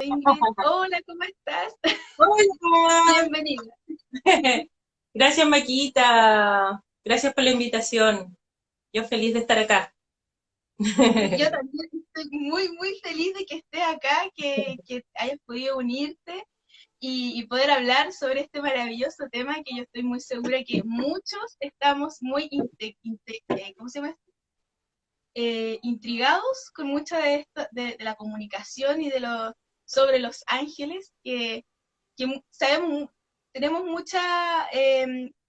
Ingrid. Hola, ¿cómo estás? Hola, Bienvenida. gracias Maquita, gracias por la invitación. Yo feliz de estar acá. Yo también estoy muy feliz de que estés acá, que hayas podido unirte y poder hablar sobre este maravilloso tema que yo estoy muy segura que muchos estamos muy ¿cómo se llama esto? Intrigados con mucha de, de la comunicación y de sobre los ángeles, que sabemos, tenemos mucha,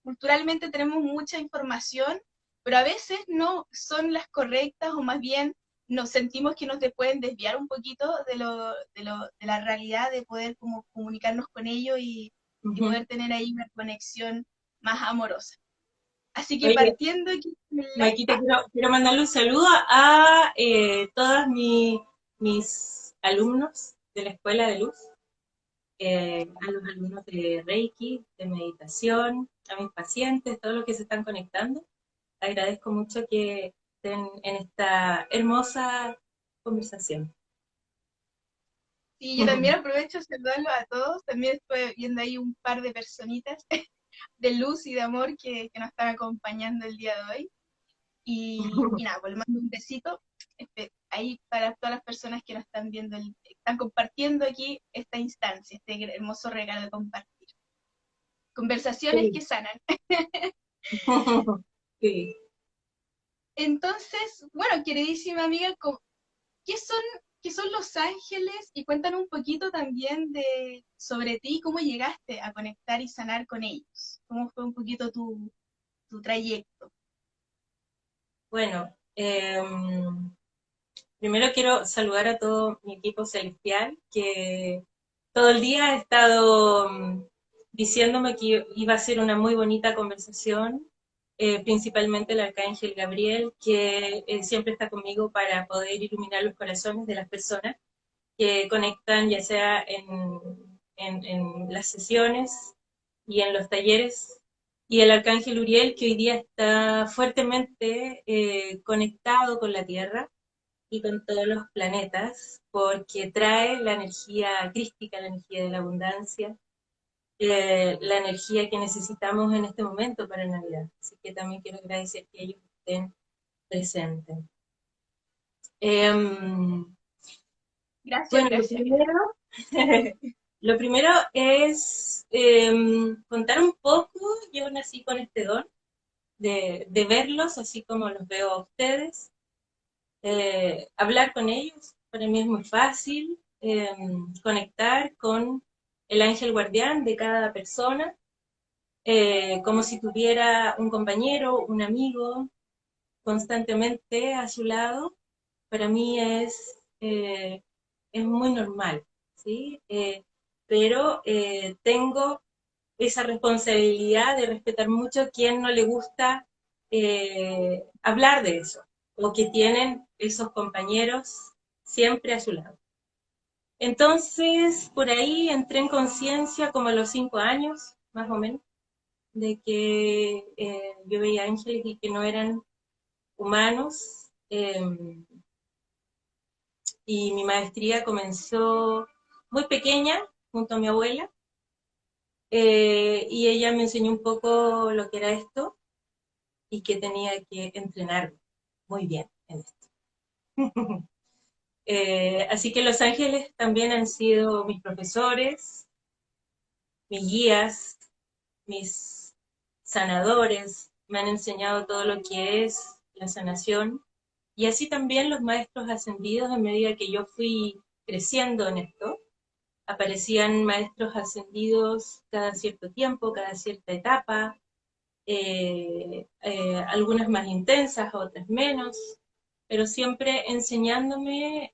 culturalmente tenemos mucha información, pero a veces no son las correctas o más bien nos sentimos que nos pueden desviar un poquito de la realidad de poder como comunicarnos con ellos y Ujú. poder tener ahí una conexión más amorosa. Así que Oye, partiendo aquí con Maquita, quiero mandarle un saludo a todos mis alumnos de la Escuela de Luz, a los alumnos de Reiki, de meditación, a mis pacientes, todos los que se están conectando. Agradezco mucho que estén en esta hermosa conversación. sí, yo también aprovecho de saludarlos a todos. También estoy viendo ahí un par de personitas de luz y de amor que nos están acompañando el día de hoy. Y nada, pues le mando un besito ahí para todas las personas que nos están viendo, están compartiendo aquí esta instancia, este hermoso regalo de compartir. Conversaciones que Sí. sanan. Sí. Entonces, bueno, queridísima amiga, ¿qué son, qué son los ángeles? Y cuéntanos un poquito también sobre ti, cómo llegaste a conectar y sanar con ellos. ¿Cómo fue un poquito tu trayecto? Bueno, primero quiero saludar a todo mi equipo celestial que todo el día ha estado diciéndome que iba a ser una muy bonita conversación, principalmente el arcángel Gabriel, que siempre está conmigo para poder iluminar los corazones de las personas que conectan ya sea en las sesiones y en los talleres, y el arcángel Uriel, que hoy día está fuertemente conectado con la Tierra y con todos los planetas, porque trae la energía crística, la energía de la abundancia, la energía que necesitamos en este momento para Navidad. Así que también quiero agradecer que ellos estén presentes. Gracias, Bueno, gracias, gracias. lo primero es contar un poco. Yo nací con este don de verlos así como los veo a ustedes, hablar con ellos. Para mí es muy fácil conectar con el ángel guardián de cada persona, como si tuviera un compañero, un amigo constantemente a su lado. Para mí es muy normal, ¿sí? Pero tengo esa responsabilidad de respetar mucho a quien no le gusta hablar de eso, o que tienen esos compañeros siempre a su lado. Entonces, por ahí entré en conciencia como a los 5 años, más o menos, de que yo veía ángeles y que no eran humanos. Y mi maestría comenzó muy pequeña, junto a mi abuela, y ella me enseñó un poco lo que era esto y que tenía que entrenarme muy bien en esto. Así que Los Ángeles también han sido mis profesores, mis guías, mis sanadores, me han enseñado todo lo que es la sanación, y así también los maestros ascendidos a medida que yo fui creciendo en esto. Aparecían maestros ascendidos cada cierto tiempo, cada cierta etapa, algunas más intensas, otras menos, pero siempre enseñándome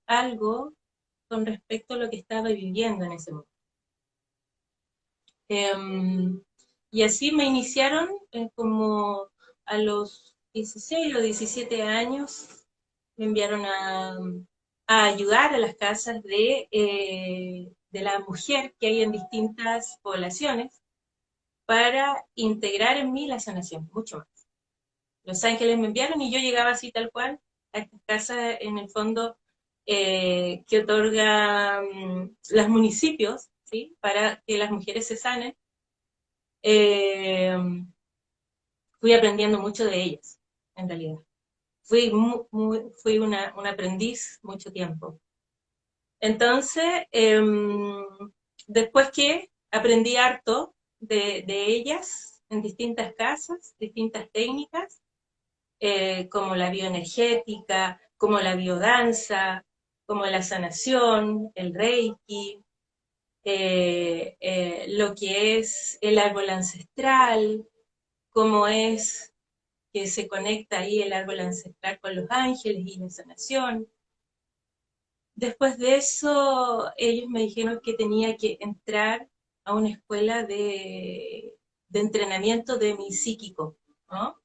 algo con respecto a lo que estaba viviendo en ese momento. Y así me iniciaron como a los 16 o 17 años, me enviaron a ayudar a las casas de la mujer que hay en distintas poblaciones para integrar en mí la sanación, mucho más. Los ángeles me enviaron y yo llegaba así tal cual a estas casas, en el fondo, que otorga los municipios, ¿sí? Para que las mujeres se sanen. Eh, Fui aprendiendo mucho de ellas, en realidad. Fui un aprendiz mucho tiempo. Entonces, después que aprendí harto de ellas en distintas casas, distintas técnicas, como la bioenergética, como la biodanza, como la sanación, el reiki, lo que es el árbol ancestral, cómo es que se conecta ahí el árbol ancestral con los ángeles y la sanación. Después de eso, ellos me dijeron que tenía que entrar a una escuela de entrenamiento de mi psíquico, ¿no?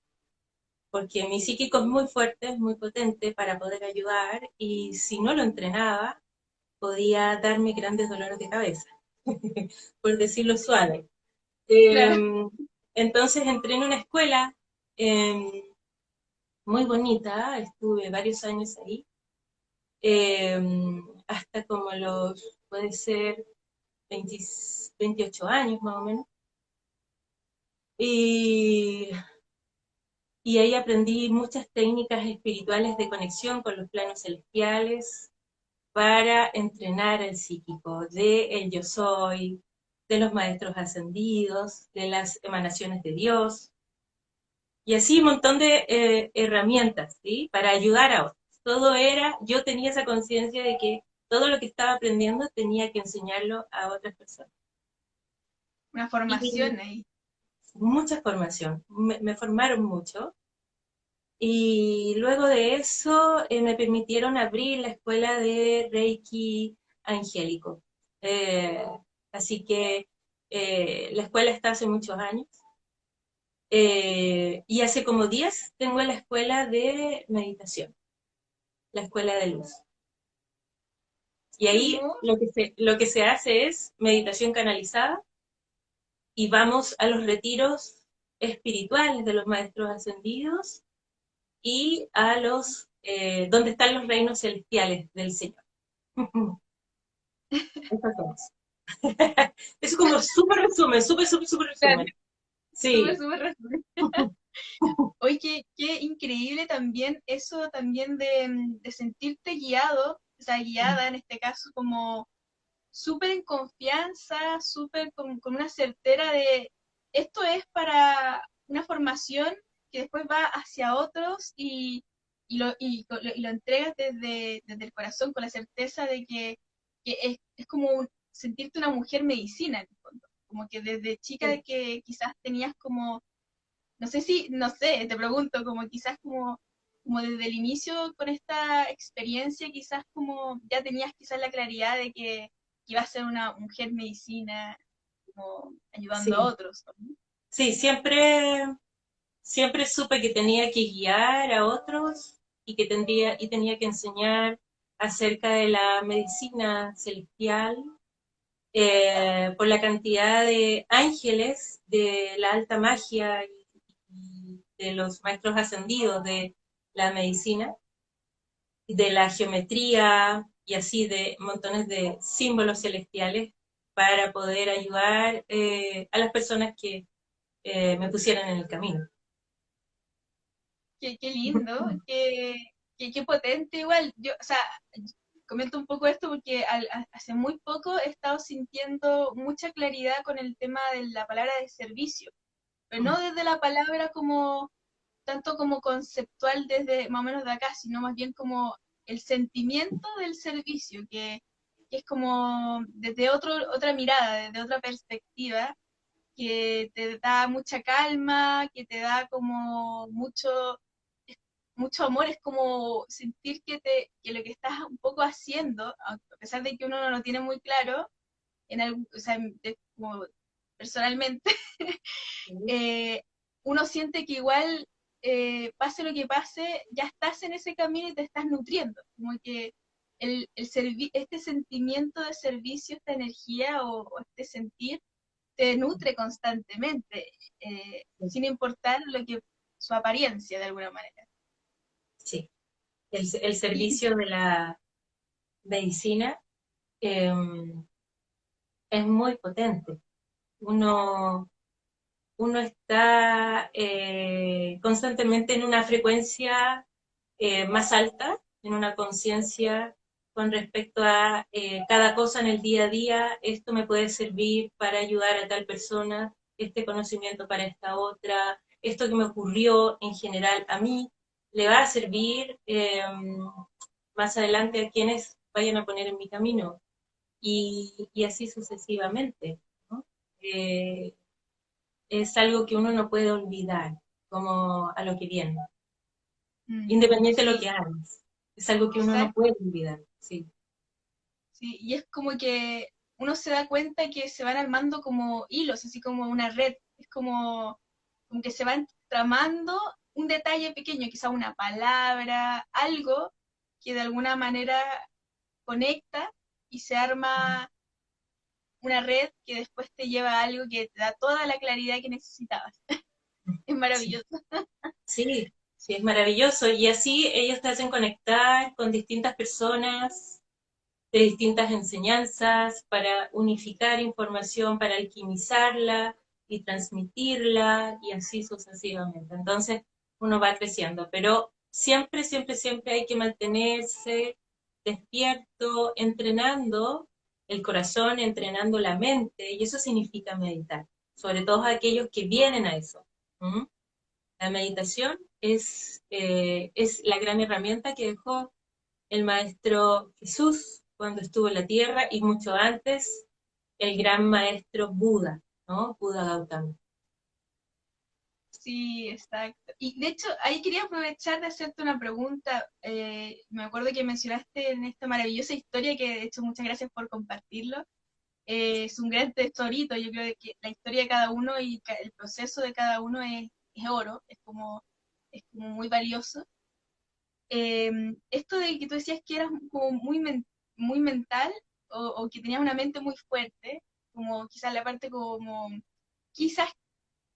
Porque mi psíquico es muy fuerte, es muy potente para poder ayudar y si no lo entrenaba, podía darme grandes dolores de cabeza, por decirlo suave. Claro. Entonces entré en una escuela eh, muy bonita, estuve varios años ahí, eh, hasta como los, puede ser, 20, 28 años más o menos. Y, y ahí aprendí muchas técnicas espirituales de conexión con los planos celestiales para entrenar al psíquico, de el yo soy, de los maestros ascendidos, de las emanaciones de Dios, y así un montón de herramientas, ¿sí? Para ayudar a otros. Todo era, yo tenía esa conciencia de que todo lo que estaba aprendiendo tenía que enseñarlo a otras personas. Una Y formación ahí. mucha formación, me formaron mucho. Y luego de eso me permitieron abrir la escuela de Reiki angélico. Eh, Así que la escuela está hace muchos años. Y hace como 10 tengo la escuela de meditación, la escuela de luz. Y Qué ahí hermoso. lo que se hace es meditación canalizada y vamos a los retiros espirituales de los maestros ascendidos y a los, donde están los reinos celestiales del Señor. Esas somos. Es como súper resumen, súper Claro, resumen. súper, Sí. súper resumen. Oye, qué increíble también eso también de sentirte guiado, o sea, guiada en este caso, como súper en confianza, súper con una certera de esto es para una formación que después va hacia otros y lo entregas desde el corazón con la certeza de que es como sentirte una mujer medicina en el fondo. Como que desde chica Sí. que quizás tenías como, no sé si, no sé, te pregunto, como quizás como desde el inicio con esta experiencia, quizás como ya tenías quizás la claridad de que iba a ser una mujer medicina, como ayudando a Sí, otros, ¿no? sí, siempre supe que tenía que guiar a otros y que tenía que enseñar acerca de la medicina celestial, por la cantidad de ángeles, de la alta magia y de los maestros ascendidos de la medicina, de la geometría y así de montones de símbolos celestiales para poder ayudar a las personas que me pusieran en el camino. Qué lindo, qué potente igual. Yo, o sea, comento un poco esto porque hace muy poco he estado sintiendo mucha claridad con el tema de la palabra de servicio, pero no desde la palabra como tanto como conceptual desde más o menos de acá, sino más bien como el sentimiento del servicio, que es como desde otra mirada, desde otra perspectiva, que te da mucha calma, que te da como mucho amor, es como sentir que lo que estás un poco haciendo, a pesar de que uno no lo tiene muy claro, o sea, como personalmente, eh, uno siente que igual, pase lo que pase, ya estás en ese camino y te estás nutriendo, como que este sentimiento de servicio, esta energía o este sentir, te nutre constantemente, sin importar lo que su apariencia de alguna manera. Sí, el Y servicio medicina eh, es muy potente. Uno, uno está constantemente en una frecuencia más alta, en una conciencia con respecto a cada cosa en el día a día. Esto me puede servir para ayudar a tal persona, este conocimiento para esta otra, esto que me ocurrió en general a mí le va a servir más adelante a quienes vayan a poner en mi camino, y así sucesivamente, ¿no? Eh, es algo que uno no puede olvidar, como a lo que viene, Mm, independiente de lo sí, que hagas. Es algo que uno no exacto. puede olvidar, sí. Sí, y es como que uno se da cuenta que se van armando como hilos, así como una red. Es como que se van tramando un detalle pequeño, quizá una palabra, algo que de alguna manera conecta y se arma una red que después te lleva a algo que te da toda la claridad que necesitabas. Es Sí, maravilloso. sí, sí, es maravilloso. Y así ellos te hacen conectar con distintas personas de distintas enseñanzas para unificar información, para alquimizarla y transmitirla y así sucesivamente. Entonces uno va creciendo, pero siempre, siempre, siempre hay que mantenerse despierto, entrenando el corazón, entrenando la mente, y eso significa meditar, sobre todo aquellos que vienen a eso. ¿Mm? La meditación es la gran herramienta que dejó el maestro Jesús cuando estuvo en la tierra y mucho antes el gran maestro Buda, ¿no? Buda Gautama. Sí, exacto. Y de hecho, ahí quería aprovechar de hacerte una pregunta. Me acuerdo que mencionaste en esta maravillosa historia, que de hecho muchas gracias por compartirlo. Es un gran tesorito, yo creo que la historia de cada uno y el proceso de cada uno es oro, es como muy valioso. Esto de que tú decías que eras como muy mental o que tenías una mente muy fuerte, como quizás la parte como, quizás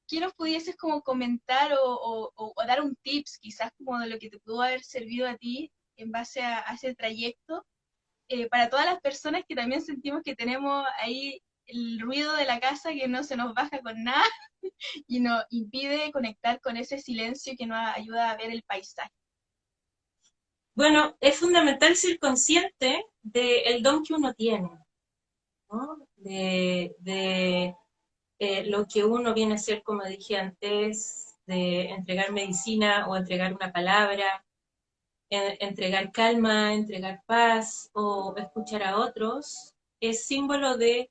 que nos pudieses como comentar o dar un tips quizás como de lo que te pudo haber servido a ti en base a ese trayecto, para todas las personas que también sentimos que tenemos ahí el ruido de la casa que no se nos baja con nada y nos impide conectar con ese silencio que nos ayuda a ver el paisaje. Bueno, es fundamental ser consciente del don que uno tiene, ¿no? De lo que uno viene a ser, como dije antes, de entregar medicina o entregar una palabra, entregar calma, entregar paz o escuchar a otros, es símbolo de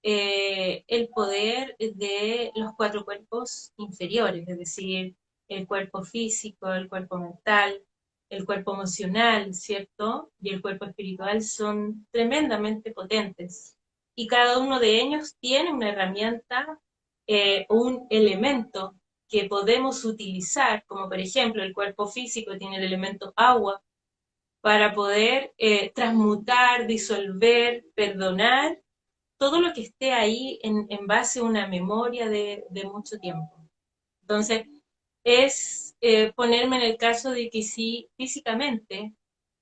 el poder de los cuatro cuerpos inferiores, es decir, el cuerpo físico, el cuerpo mental, el cuerpo emocional, ¿cierto? Y el cuerpo espiritual son tremendamente potentes. Y cada uno de ellos tiene una herramienta un elemento que podemos utilizar, como por ejemplo el cuerpo físico tiene el elemento agua, para poder transmutar, disolver, perdonar todo lo que esté ahí en base a una memoria de mucho tiempo. Entonces, es ponerme en el caso de que si físicamente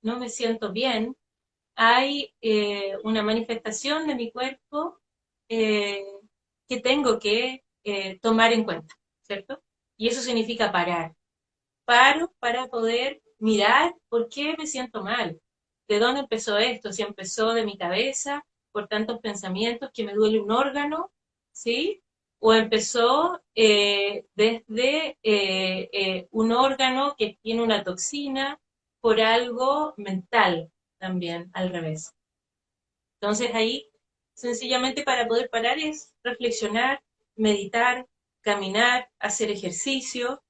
no me siento bien, hay una manifestación de mi cuerpo eh, que tengo que tomar en cuenta, ¿cierto? Y eso significa parar. Paro para poder mirar por qué me siento mal, de dónde empezó esto, si empezó de mi cabeza, por tantos pensamientos que me duele un órgano, ¿sí? O empezó desde un órgano que tiene una toxina por algo mental también, al revés. Entonces ahí, sencillamente para poder parar es reflexionar, meditar, caminar, hacer ejercicio,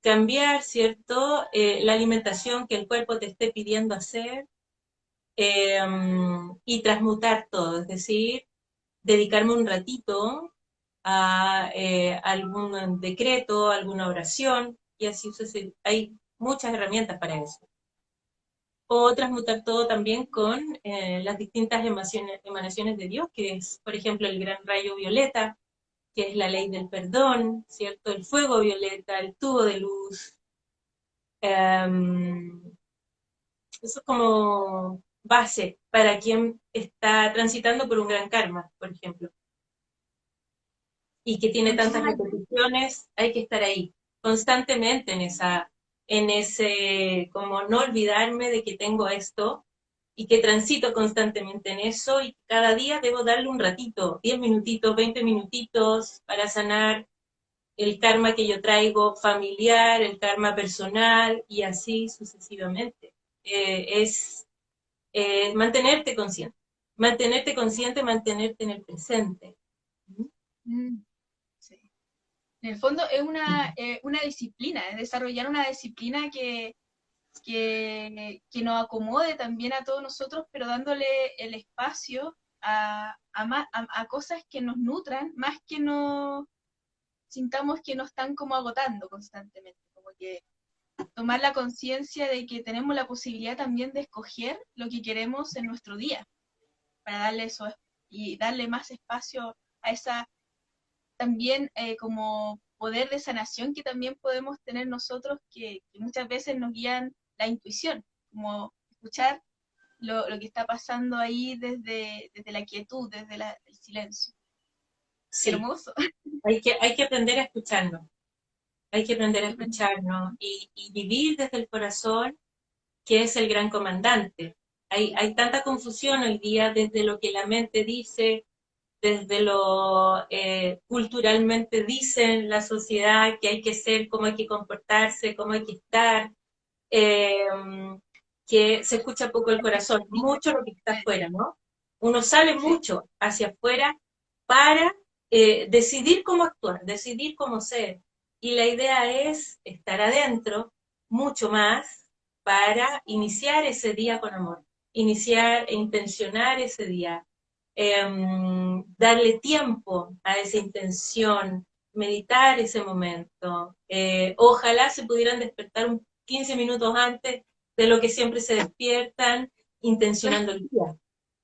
cambiar, ¿cierto? La alimentación que el cuerpo te esté pidiendo hacer eh, y transmutar todo, es decir, dedicarme un ratito a algún decreto, alguna oración, y así sucede. Hay muchas herramientas para eso. O transmutar todo también con las distintas emanaciones de Dios, que es, por ejemplo, el gran rayo violeta, que es la ley del perdón, ¿cierto? El fuego violeta, el tubo de luz. Eso es como base para quien está transitando por un gran karma, por ejemplo, y que tiene tantas Muchísimas repeticiones, hay que estar ahí, constantemente en ese, como no olvidarme de que tengo esto, y que transito constantemente en eso, y cada día debo darle un ratito, 10 minutitos, 20 minutitos, para sanar el karma que yo traigo familiar, el karma personal, y así sucesivamente. Es mantenerte consciente, mantenerte en el presente. gracias. Sí. En el fondo es una disciplina, es desarrollar una disciplina que nos acomode también a todos nosotros, pero dándole el espacio a cosas que nos nutran, más que nos sintamos que nos están como agotando constantemente. Como que tomar la conciencia de que tenemos la posibilidad también de escoger lo que queremos en nuestro día, para darle eso y darle más espacio a esa también como poder de sanación que también podemos tener nosotros, que muchas veces nos guían la intuición, como escuchar lo que está pasando ahí desde la quietud, desde el silencio. Qué Sí, hermoso. hay que aprender a escucharnos, hay que aprender a Qué pena. escucharnos y vivir desde el corazón, que es el gran comandante. Hay tanta confusión hoy día desde lo que la mente dice, desde lo culturalmente dicen la sociedad que hay que ser, cómo hay que comportarse, cómo hay que estar, eh, que se escucha poco el corazón, mucho lo que está afuera, ¿no? Uno sale Sí, mucho hacia afuera para decidir cómo actuar, decidir cómo ser. Y la idea es estar adentro mucho más para iniciar ese día con amor, iniciar e intencionar ese día, darle tiempo a esa intención, meditar ese momento. Ojalá se pudieran despertar 15 minutos antes de lo que siempre se despiertan, intencionando el día,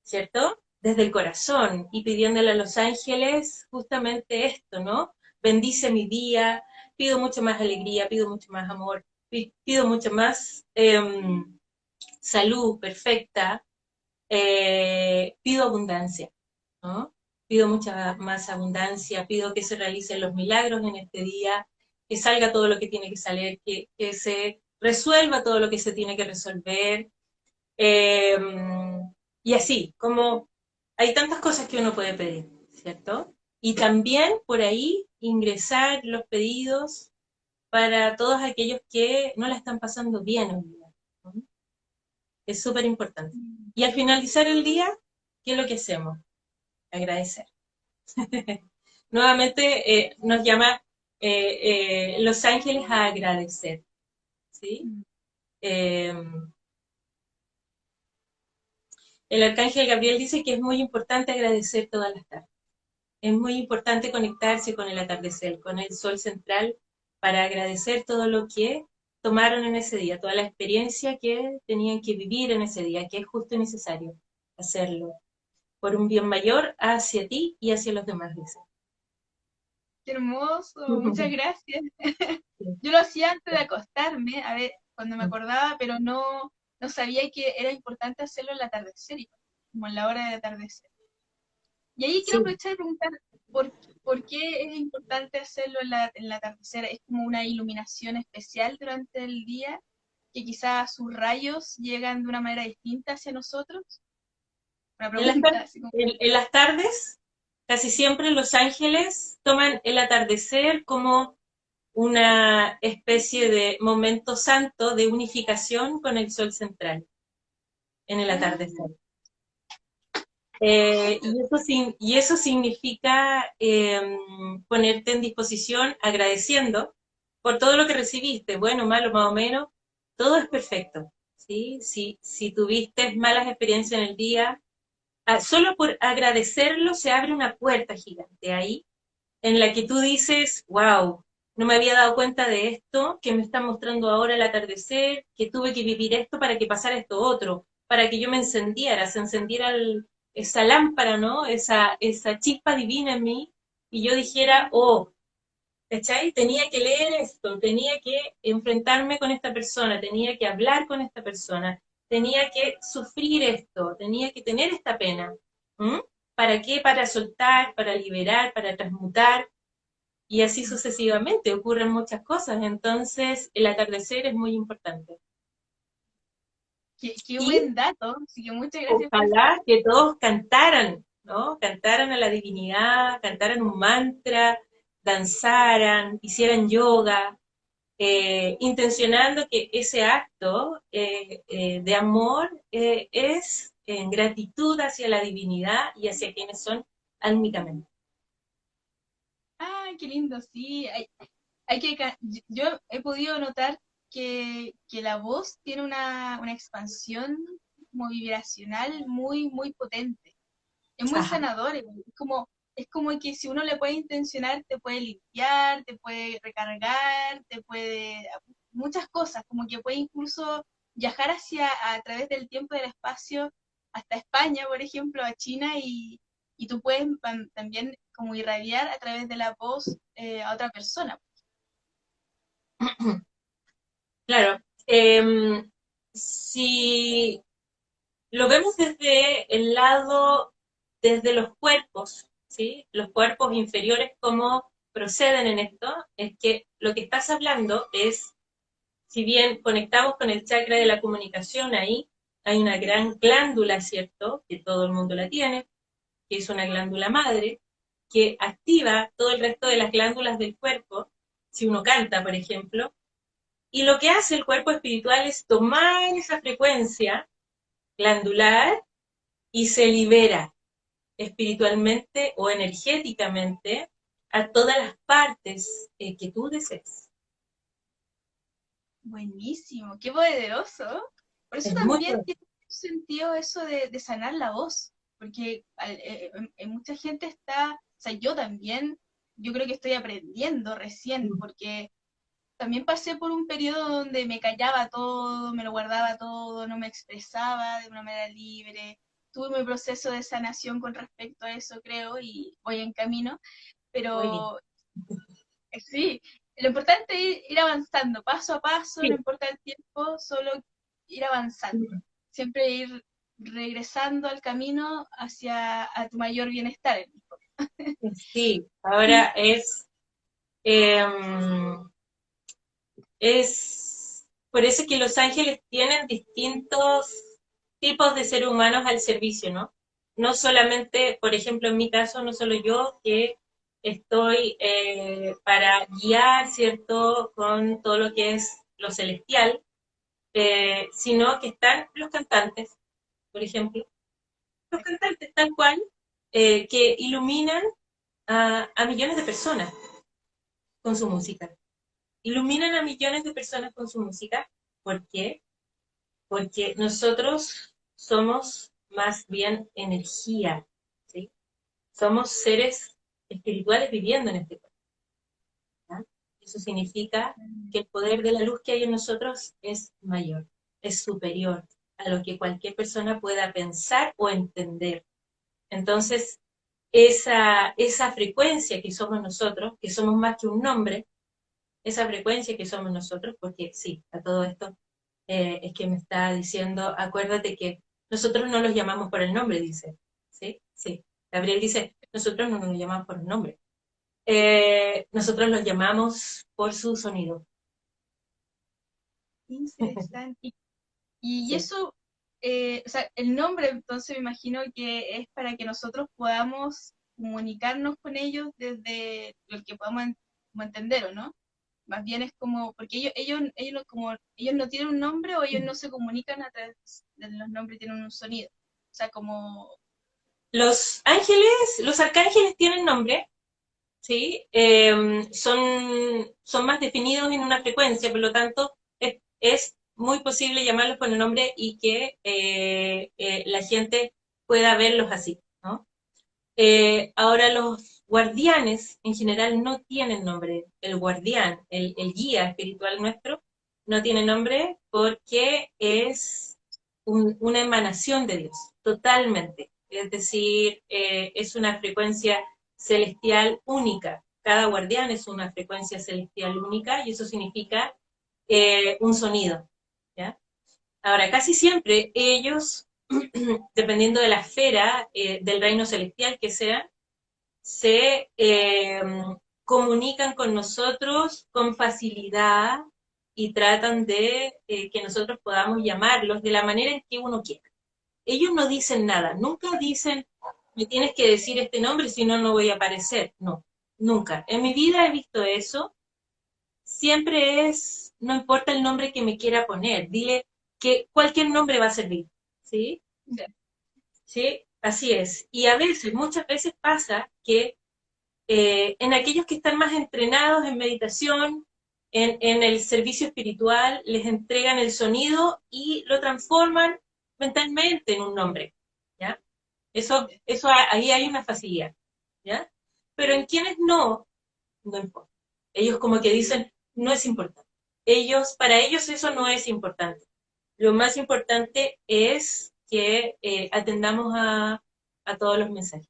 ¿cierto? Desde el corazón y pidiéndole a los ángeles justamente esto, ¿no? Bendice mi día, pido mucho más alegría, pido mucho más amor, pido mucho más salud perfecta, pido abundancia, ¿no? Pido mucha más abundancia, pido que se realicen los milagros en este día, que salga todo lo que tiene que salir, que se resuelva todo lo que se tiene que resolver. eh, y así, como hay tantas cosas que uno puede pedir, ¿cierto? Y también por ahí ingresar los pedidos para todos aquellos que no la están pasando bien hoy día, ¿no? Es súper importante. Y al finalizar el día, ¿qué es lo que hacemos? Agradecer. Nuevamente nos llama Los Ángeles a agradecer, ¿sí? Eh, el Arcángel Gabriel dice que es muy importante agradecer todas las tardes. Es muy importante conectarse con el atardecer, con el sol central, para agradecer todo lo que tomaron en ese día, toda la experiencia que tenían que vivir en ese día, que es justo y necesario hacerlo, por un bien mayor hacia ti y hacia los demás, dice. qué hermoso, muchas gracias. Yo lo hacía antes de acostarme, a ver, cuando me acordaba, pero no sabía que era importante hacerlo al atardecer, como en la hora de atardecer. Y ahí quiero Sí, aprovechar y preguntar, ¿por qué es importante hacerlo en el atardecer? ¿Es como una iluminación especial durante el día, que quizás sus rayos llegan de una manera distinta hacia nosotros? Una en las, pregunta así como... en las tardes, casi siempre los ángeles toman el atardecer como una especie de momento santo de unificación con el sol central en el Ah, atardecer. Y eso significa ponerte en disposición agradeciendo por todo lo que recibiste, bueno, malo, más o menos, todo es perfecto. ¿Sí? Si tuviste malas experiencias en el día, solo por agradecerlo se abre una puerta gigante ahí en la que tú dices, wow, no me había dado cuenta de esto, que me está mostrando ahora el atardecer, que tuve que vivir esto para que pasara esto otro, para que yo me encendiera, se encendiera esa lámpara, ¿no? Esa chispa divina en mí, y yo dijera, oh, ¿cachai? Tenía que leer esto, tenía que enfrentarme con esta persona, tenía que hablar con esta persona, tenía que sufrir esto, tenía que tener esta pena. ¿Mm? ¿Para qué? Para soltar, para liberar, para transmutar, y así sucesivamente, ocurren muchas cosas, entonces el atardecer es muy importante. Qué Y buen dato, así que muchas gracias por eso. ojalá que todos cantaran, ¿no? Cantaran a la divinidad, cantaran un mantra, danzaran, hicieran yoga, intencionando que ese acto de amor es en gratitud hacia la divinidad y hacia quienes son álmicamente. Ay, qué lindo, sí. Yo he podido notar que la voz tiene una expansión como vibracional muy potente. Es muy Ajá. sanador, es como que si uno le puede intencionar, te puede limpiar, te puede recargar, muchas cosas, como que puede incluso viajar a través del tiempo y del espacio hasta España, por ejemplo, a China, y tú puedes también como irradiar a través de la voz a otra persona. Claro, si lo vemos desde el lado, desde los cuerpos, ¿sí? Los cuerpos inferiores, cómo proceden en esto, es que lo que estás hablando es, si bien conectamos con el chakra de la comunicación ahí, hay una gran glándula, ¿cierto? Que todo el mundo la tiene, que es una glándula madre, que activa todo el resto de las glándulas del cuerpo, si uno canta, por ejemplo, y lo que hace el cuerpo espiritual es tomar esa frecuencia glandular y se libera espiritualmente o energéticamente a todas las partes que tú desees. Buenísimo, qué poderoso. Por eso Es muy también bueno. tiene sentido eso de sanar la voz, porque mucha gente está, o sea, yo también, yo creo que estoy aprendiendo recién, porque también pasé por un periodo donde me callaba todo, me lo guardaba todo, no me expresaba de una manera libre. Tuve mi proceso de sanación con respecto a eso, creo, y voy en camino, Muy bien. pero sí, lo importante es ir avanzando, paso a paso, no Sí, importa el tiempo, solo ir avanzando. Siempre ir regresando al camino hacia a tu mayor bienestar. sí. Ahora eh, es por eso que los ángeles tienen distintos tipos de seres humanos al servicio, ¿no? No solamente, por ejemplo, en mi caso, no solo yo que estoy para guiar, ¿cierto?, con todo lo que es lo celestial, sino que están los cantantes, por ejemplo, los cantantes tal cual, que iluminan a millones de personas con su música. Iluminan a millones de personas con su música. ¿Por qué? Porque nosotros somos más bien energía, ¿sí? Somos seres espirituales viviendo en este cuerpo. ¿Ya? Eso significa que el poder de la luz que hay en nosotros es mayor, es superior a lo que cualquier persona pueda pensar o entender. Entonces, esa frecuencia que somos nosotros, que somos más que un nombre, esa frecuencia que somos nosotros, porque sí, a todo esto es que me está diciendo, acuérdate que nosotros no los llamamos por el nombre, dice. ¿Sí? Sí. Gabriel dice, nosotros no nos llamamos por el nombre. Nosotros los llamamos por su sonido. Interesante. Y Sí. eso, o sea, el nombre entonces me imagino que es para que nosotros podamos comunicarnos con ellos desde lo que podamos como entender, ¿o no? Más bien es como, porque ellos no tienen un nombre o ellos no se comunican a través de los nombres, tienen un sonido. O sea, como, Los ángeles, los arcángeles tienen nombre, ¿sí? Son más definidos en una frecuencia, por lo tanto, es muy posible llamarlos por el nombre y que la gente pueda verlos así, ¿no? Ahora los guardianes en general no tienen nombre. El guardián, el guía espiritual nuestro, no tiene nombre porque es una emanación de Dios, totalmente. Es decir, es una frecuencia celestial única. Cada guardián es una frecuencia celestial única y eso significa un sonido. ¿Ya? Ahora, casi siempre ellos, dependiendo de la esfera del reino celestial que sea, se comunican con nosotros con facilidad y tratan de que nosotros podamos llamarlos de la manera en que uno quiera. Ellos no dicen nada, nunca dicen, me tienes que decir este nombre, si no, no voy a aparecer. No, nunca. En mi vida he visto eso. Siempre es, no importa el nombre que me quiera poner, dile que cualquier nombre va a servir, ¿sí? Ya. Sí, así es. Y a veces, muchas veces pasa que en aquellos que están más entrenados en meditación, en el servicio espiritual, les entregan el sonido y lo transforman mentalmente en un nombre, ¿ya? Ahí hay una facilidad, ¿ya? Pero en quienes no, no importa. Ellos como que dicen, no es importante. Para ellos eso no es importante. Lo más importante es que atendamos a todos los mensajes.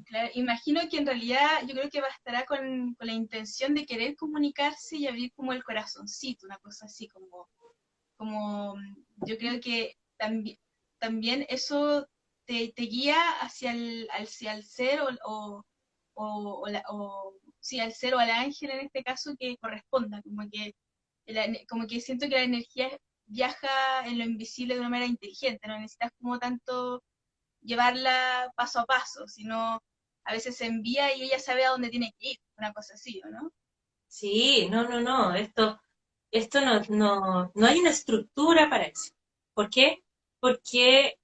Claro, imagino que en realidad yo creo que bastará con la intención de querer comunicarse y abrir como el corazoncito, una cosa así, como yo creo que también eso te guía hacia el ser sí, al ser o al ángel en este caso que corresponda, como que siento que la energía viaja en lo invisible de una manera inteligente, no necesitas como tanto llevarla paso a paso, sino a veces se envía y ella sabe a dónde tiene que ir, una cosa así, ¿o no? Sí, no, no, no, esto no hay una estructura para eso. ¿Por qué? Porque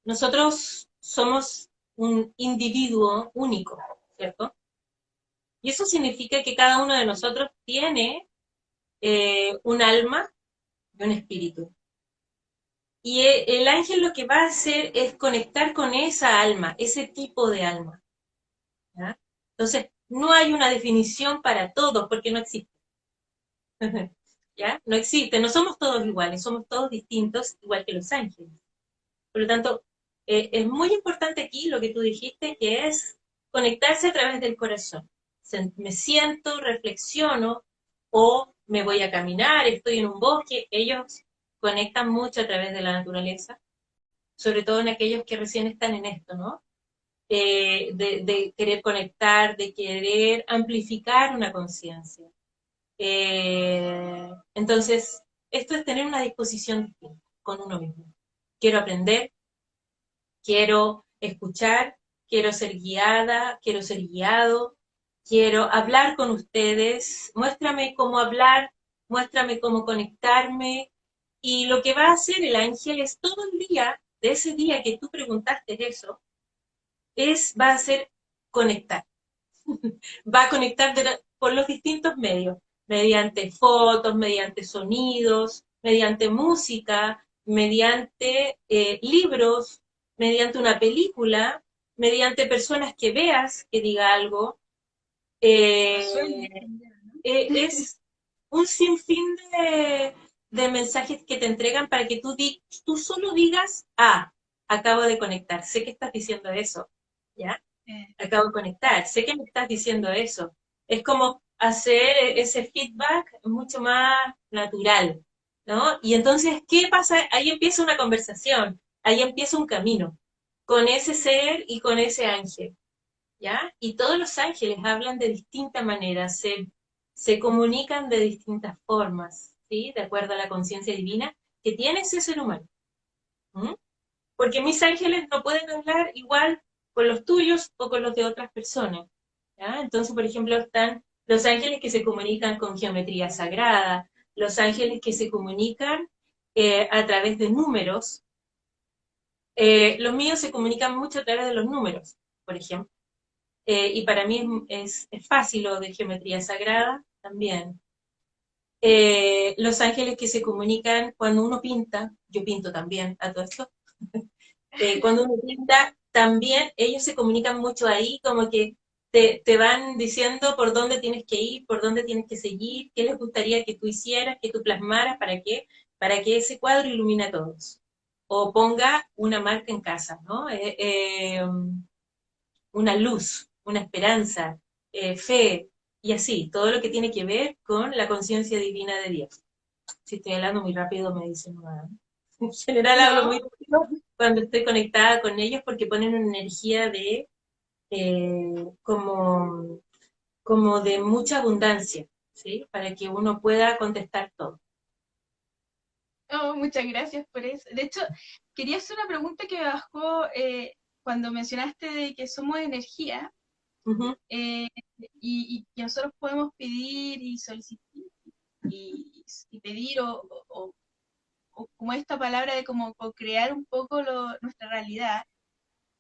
nosotros somos un individuo único, ¿cierto? Y eso significa que cada uno de nosotros tiene un alma y un espíritu. Y el ángel lo que va a hacer es conectar con esa alma, ese tipo de alma. ¿Ya? Entonces, no hay una definición para todos porque no existe. ¿Ya? No existe, no somos todos iguales, somos todos distintos, igual que los ángeles. Por lo tanto, es muy importante aquí lo que tú dijiste, que es conectarse a través del corazón. Me siento, reflexiono, o me voy a caminar, estoy en un bosque, ellos conectan mucho a través de la naturaleza, sobre todo en aquellos que recién están en esto, ¿no? De querer conectar, de querer amplificar una conciencia. Entonces, esto es tener una disposición distinta con uno mismo. Quiero aprender, quiero escuchar, quiero ser guiada, quiero ser guiado, quiero hablar con ustedes, muéstrame cómo hablar, muéstrame cómo conectarme. Y lo que va a hacer el ángel es todo el día, de ese día que tú preguntaste eso, va a ser conectar. Va a conectar por los distintos medios, mediante fotos, mediante sonidos, mediante música, mediante libros, mediante una película, mediante personas que veas que diga algo. Los sueños Eh, también, ¿no? es un sinfín de mensajes que te entregan para que tú solo digas, acabo de conectar, sé que estás diciendo eso, ¿ya? Eh, Acabo de conectar, sé que me estás diciendo eso. Es como hacer ese feedback mucho más natural, ¿no? Y entonces, ¿qué pasa? Ahí empieza una conversación, ahí empieza un camino con ese ser y con ese ángel, ¿ya? Y todos los ángeles hablan de distinta manera, se comunican de distintas formas, ¿sí? De acuerdo a la conciencia divina que tiene ese ser humano. ¿Mm? Porque mis ángeles no pueden hablar igual con los tuyos o con los de otras personas. ¿Ya? Entonces, por ejemplo, están los ángeles que se comunican con geometría sagrada, los ángeles que se comunican a través de números. Los míos se comunican mucho a través de los números, por ejemplo. Y para mí es fácil lo de geometría sagrada también. Los ángeles que se comunican cuando uno pinta, yo pinto también a todo esto, cuando uno pinta, también ellos se comunican mucho ahí, como que te van diciendo por dónde tienes que ir, por dónde tienes que seguir, qué les gustaría que tú hicieras, que tú plasmaras, ¿para qué? Para que ese cuadro ilumine a todos. O ponga una marca en casa, ¿no? Una luz, una esperanza, fe, y así, todo lo que tiene que ver con la conciencia divina de Dios. Si estoy hablando muy rápido, me dicen, "No". En general hablo muy No, rápido cuando estoy conectada con ellos porque ponen una energía de como, como de mucha abundancia, ¿sí? Para que uno pueda contestar todo. oh, muchas gracias por eso. De hecho, quería hacer una pregunta que me bajó cuando mencionaste de que somos energía Ujú. eh, y que nosotros podemos pedir y solicitar y pedir o como esta palabra de como co-crear un poco nuestra realidad.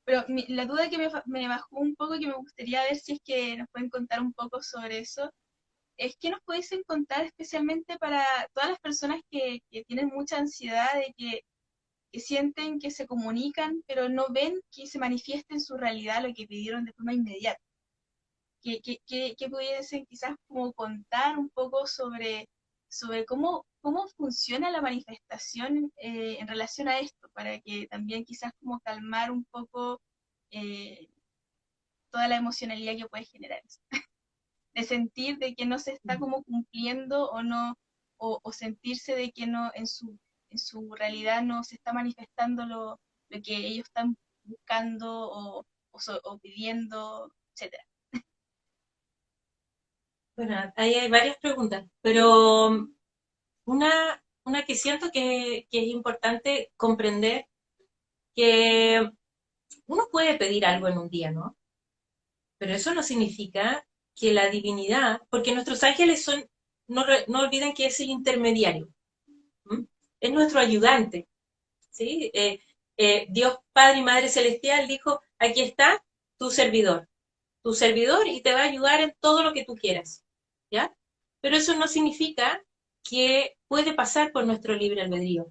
Pero la duda que me bajó un poco y que me gustaría ver si es que nos pueden contar un poco sobre eso, es que nos pudiesen contar especialmente para todas las personas que tienen mucha ansiedad, de que sienten que se comunican, pero no ven que se manifieste en su realidad lo que pidieron de forma inmediata. Que pudiesen quizás como contar un poco sobre cómo funciona la manifestación en relación a esto, para que también quizás como calmar un poco eh, toda la emocionalidad que puede generar eso. De sentir de que no se está como cumpliendo o no, o sentirse de que no en su realidad no se está manifestando lo que ellos están buscando o pidiendo, etcétera. Bueno, ahí hay varias preguntas, pero una que siento que es importante comprender que uno puede pedir algo en un día, ¿no? Pero eso no significa que la divinidad, porque nuestros ángeles son, no olviden que es el intermediario, ¿m? Es nuestro ayudante, ¿sí? Dios Padre y Madre Celestial dijo, aquí está tu servidor y te va a ayudar en todo lo que tú quieras, ¿ya? Pero eso no significa que puede pasar por nuestro libre albedrío,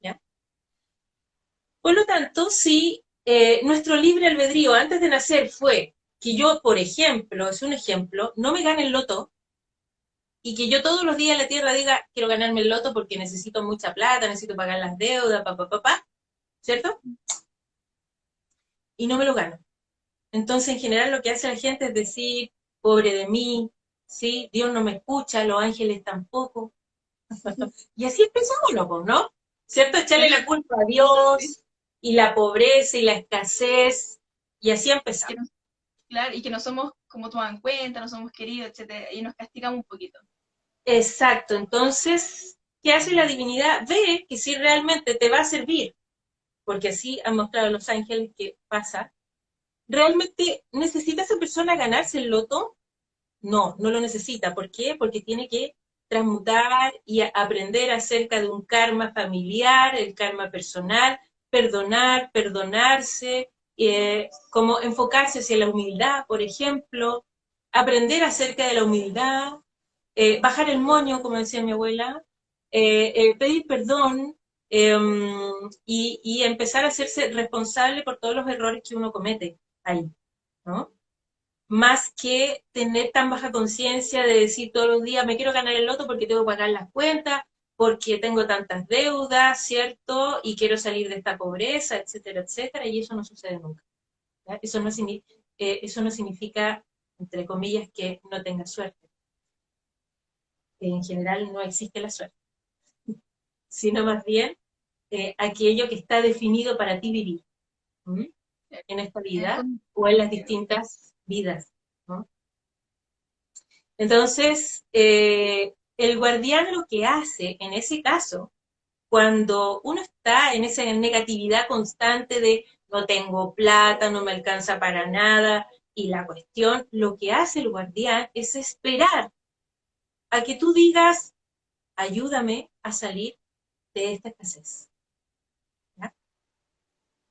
¿ya? Por lo tanto, si nuestro libre albedrío antes de nacer fue que yo, por ejemplo, es un ejemplo, no me gane el loto y que yo todos los días en la tierra diga, quiero ganarme el loto porque necesito mucha plata, necesito pagar las deudas, ¿cierto? Y no me lo gano. Entonces, en general, lo que hace la gente es decir, pobre de mí, ¿sí? Dios no me escucha, los ángeles tampoco. Y así empezamos, ¿no? ¿Cierto? Echarle la culpa a Sí. Dios y la pobreza y la escasez. Y así Que empezamos. no, claro, y que no somos como tomados en cuenta, no somos queridos, etcétera, y nos castigamos un poquito. Exacto. Entonces, ¿qué hace la divinidad? Ve que si realmente te va a servir, porque así han mostrado los ángeles que pasa, ¿realmente necesita esa persona ganarse el loto? No, no lo necesita. ¿Por qué? Porque tiene que transmutar y aprender acerca de un karma familiar, el karma personal, perdonar, perdonarse, como enfocarse hacia la humildad, por ejemplo, aprender acerca de la humildad, bajar el moño, como decía mi abuela, pedir perdón y empezar a hacerse responsable por todos los errores que uno comete ahí, ¿no? Más que tener tan baja conciencia de decir todos los días, me quiero ganar el loto porque tengo que pagar las cuentas, porque tengo tantas deudas, ¿cierto? Y quiero salir de esta pobreza, etcétera, etcétera, y eso no sucede nunca. ¿Ya? Eso no significa, entre comillas, que no tengas suerte. En general no existe la suerte, sino más bien aquello que está definido para ti vivir, ¿m? En esta En el vida fondo, o en las distintas vidas, ¿no? Entonces, el guardián lo que hace en ese caso, cuando uno está en esa negatividad constante de no tengo plata, no me alcanza para nada, y la cuestión, lo que hace el guardián es esperar a que tú digas, ayúdame a salir de esta escasez. ¿Ya?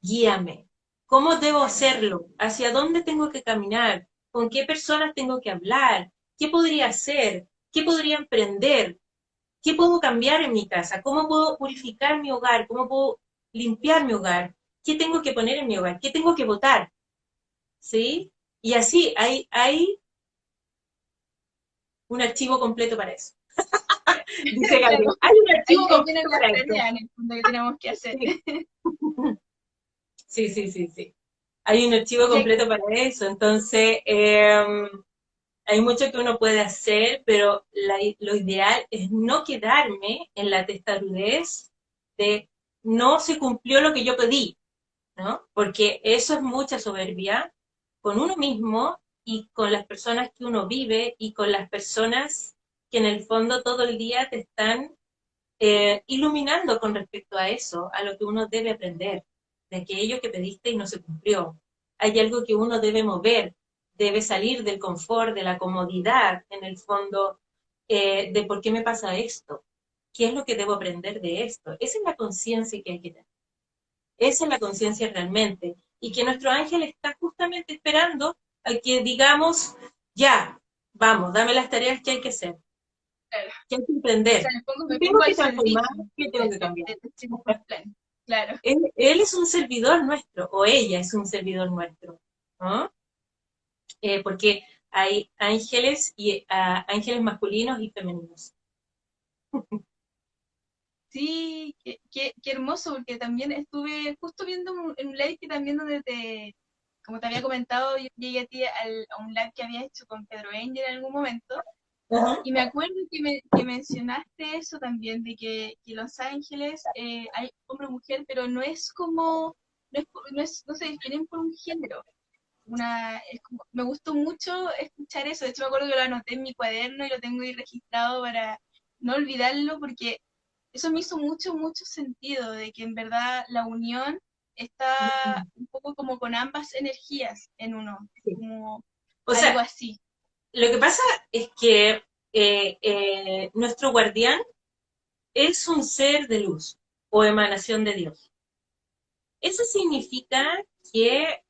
Guíame. ¿Cómo debo hacerlo? ¿Hacia dónde tengo que caminar? ¿Con qué personas tengo que hablar? ¿Qué podría hacer? ¿Qué podría emprender? ¿Qué puedo cambiar en mi casa? ¿Cómo puedo purificar mi hogar? ¿Cómo puedo limpiar mi hogar? ¿Qué tengo que poner en mi hogar? ¿Qué tengo que votar? ¿Sí? Y así hay un archivo completo para eso. Dice Gabriel, claro, hay un ahí, archivo ahí vienen completo las para eso. tareas en el fondo que tenemos que hacer. Sí, sí, sí, sí, sí. Hay un archivo Y completo para eso. Entonces, hay mucho que uno puede hacer, pero lo ideal es no quedarme en la testarudez de no se cumplió lo que yo pedí, ¿no? Porque eso es mucha soberbia con uno mismo y con las personas que uno vive y con las personas que en el fondo todo el día te están iluminando con respecto a eso, a lo que uno debe aprender, de aquello que pediste y no se cumplió. Hay algo que uno debe mover, debe salir del confort, de la comodidad, en el fondo, de por qué me pasa esto, qué es lo que debo aprender de esto. Esa es la conciencia que hay que tener. Esa es la conciencia realmente. Y que nuestro ángel está justamente esperando a que digamos, ya, vamos, dame las tareas que hay que hacer, Claro. que hay que O sea, emprender. en el fondo ¿Qué me tengo pongo que al transformar? servicio ¿Qué tengo que cambiar? de este plan. Claro. Él es un servidor nuestro, o ella es un servidor nuestro, ¿no? Porque hay ángeles y ángeles masculinos y femeninos. Sí, qué hermoso, porque también estuve justo viendo en un live que también donde como te había comentado, yo llegué a ti a un live que había hecho con Pedro Angel en algún momento, Ajá. y me acuerdo que mencionaste eso también, de que Los Ángeles hay hombre o mujer, pero no es como, no se definen por un género. Me gustó mucho escuchar eso, de hecho me acuerdo que lo anoté en mi cuaderno y lo tengo ahí registrado para no olvidarlo, porque eso me hizo mucho sentido, de que en verdad la unión está un poco como con ambas energías en uno, Sí. como O algo sea, así. lo que pasa es que nuestro guardián es un ser de luz o emanación de Dios. Eso significa que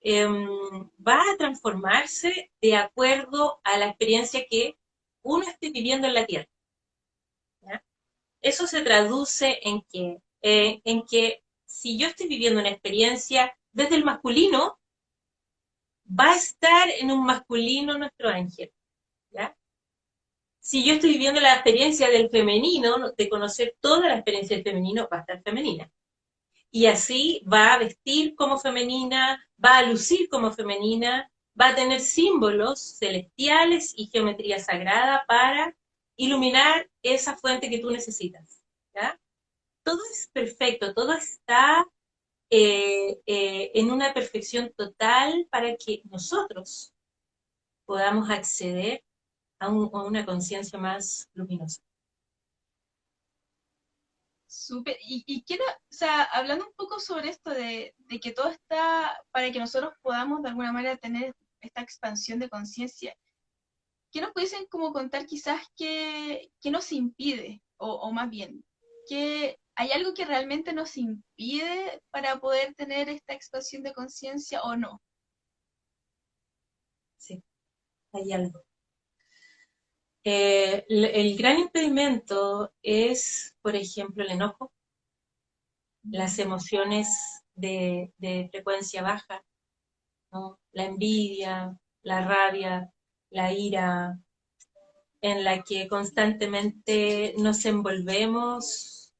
va a transformarse de acuerdo a la experiencia que uno esté viviendo en la Tierra. ¿Ya? Eso se traduce en que si yo estoy viviendo una experiencia desde el masculino, va a estar en un masculino nuestro ángel. ¿Ya? Si yo estoy viviendo la experiencia del femenino, de conocer toda la experiencia del femenino, va a estar femenina. Y así va a vestir como femenina, va a lucir como femenina, va a tener símbolos celestiales y geometría sagrada para iluminar esa fuente que tú necesitas. ¿Ya? Todo es perfecto, todo está en una perfección total para que nosotros podamos acceder a una conciencia más luminosa. Súper. Y quiero, o sea, hablando un poco sobre esto de que todo está para que nosotros podamos de alguna manera tener esta expansión de conciencia, ¿qué nos pudiesen como contar quizás qué nos impide? O más bien, que hay algo que realmente nos impide para poder tener esta expansión de conciencia o no? Sí, hay algo. El gran impedimento es, por ejemplo, el enojo, las emociones de frecuencia baja, ¿no? La envidia, la rabia, la ira, en la que constantemente nos envolvemos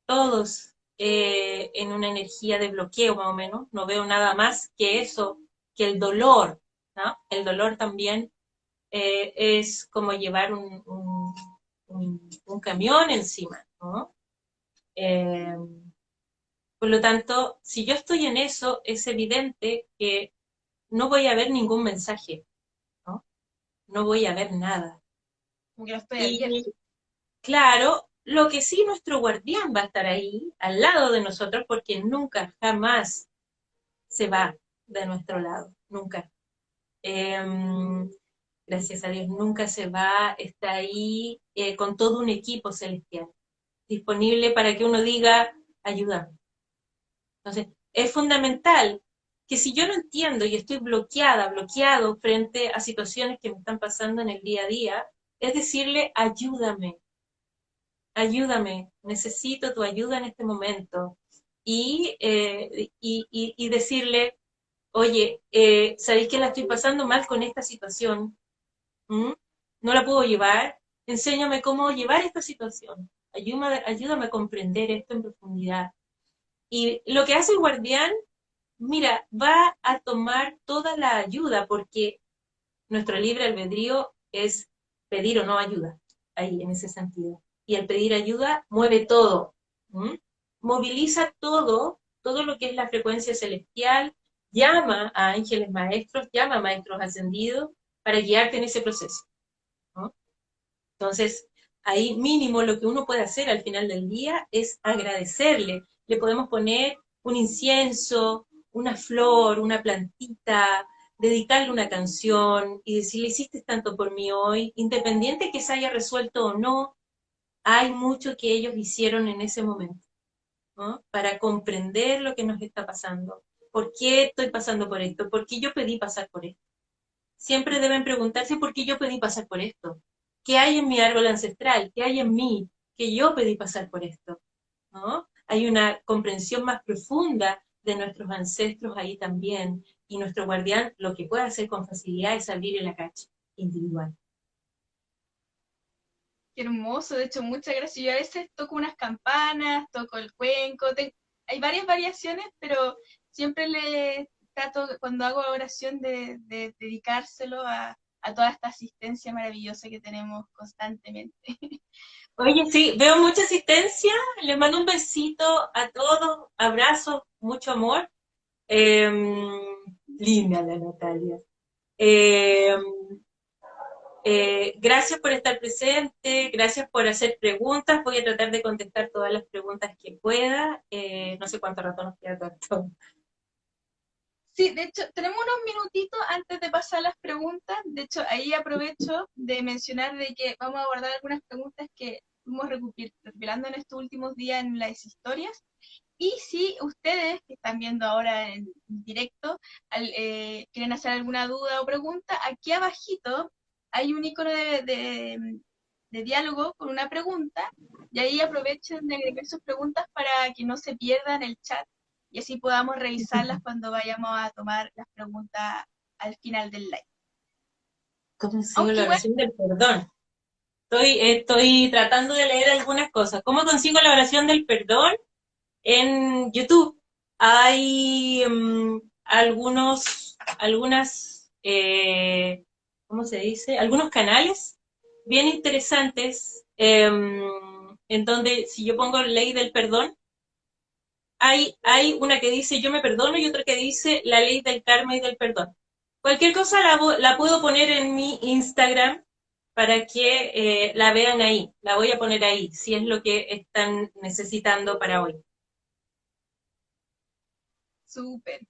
todos en una energía de bloqueo más o menos. No veo nada más que eso, que el dolor, ¿no? El dolor también es como llevar un camión encima, ¿no? Eh, por lo tanto, si yo estoy en eso, es evidente que no voy a ver ningún mensaje, ¿no? No voy a ver nada. Como que no estoy abierto. Y claro, lo que sí nuestro guardián va a estar ahí, al lado de nosotros, porque nunca, jamás se va de nuestro lado, nunca. Eh, Gracias a Dios, nunca se va, está ahí con todo un equipo celestial, disponible para que uno diga, ayúdame. Entonces, es fundamental que si yo no entiendo y estoy bloqueada, bloqueado frente a situaciones que me están pasando en el día a día, es decirle, ayúdame, ayúdame, necesito tu ayuda en este momento. Y decirle, oye, ¿sabéis que la estoy pasando mal con esta situación? ¿Mm? ¿No la puedo llevar? Enséñame cómo llevar esta situación. Ayúdame a comprender esto en profundidad. Y lo que hace el guardián, mira, va a tomar toda la ayuda porque nuestro libre albedrío es pedir o no ayuda, ahí en ese sentido. Y el pedir ayuda mueve todo, ¿m? Moviliza todo, todo lo que es la frecuencia celestial, llama a ángeles maestros, llama a maestros ascendidos para guiarte en ese proceso, ¿no? Entonces, ahí mínimo lo que uno puede hacer al final del día es agradecerle. Le podemos poner un incienso, una flor, una plantita, dedicarle una canción y decirle, hiciste tanto por mí hoy, independiente que se haya resuelto o no, hay mucho que ellos hicieron en ese momento, ¿no? Para comprender lo que nos está pasando. ¿Por qué estoy pasando por esto? ¿Por qué yo pedí pasar por esto? Siempre deben preguntarse por qué yo pedí pasar por esto. ¿Qué hay en mi árbol ancestral? ¿Qué hay en mí que yo pedí pasar por esto? ¿No? Hay una comprensión más profunda de nuestros ancestros ahí también. Y nuestro guardián lo que puede hacer con facilidad es abrir el acache individual. Qué hermoso, de hecho, muchas gracias. Yo a veces toco unas campanas, toco el cuenco, hay varias variaciones, pero siempre le trato, cuando hago oración, de dedicárselo a toda esta asistencia maravillosa que tenemos constantemente. Oye, sí, veo mucha asistencia. Les mando un besito a todos, abrazos, mucho amor. Eh, linda la Natalia. Eh, gracias por estar presente, gracias por hacer preguntas. Voy a tratar de contestar todas las preguntas que pueda. No sé cuánto rato nos queda tanto. Sí, de hecho, tenemos unos minutitos antes de pasar a las preguntas. De hecho, ahí aprovecho de mencionar de que vamos a abordar algunas preguntas que fuimos recopilando en estos últimos días en las historias. Y si ustedes que están viendo ahora en directo quieren hacer alguna duda o pregunta, aquí abajito hay un icono de diálogo con una pregunta y ahí aprovechen de agregar sus preguntas para que no se pierdan el chat y así podamos revisarlas cuando vayamos a tomar las preguntas al final del live. ¿Cómo sigo Aunque la igual, oración del perdón? Estoy tratando de leer algunas cosas. ¿Cómo consigo la oración del perdón? En YouTube hay ¿cómo se dice? Algunos canales bien interesantes en donde si yo pongo ley del perdón, hay una que dice yo me perdono y otra que dice la ley del karma y del perdón. Cualquier cosa la puedo poner en mi Instagram para que la vean ahí. La voy a poner ahí, si es lo que están necesitando para hoy. súper.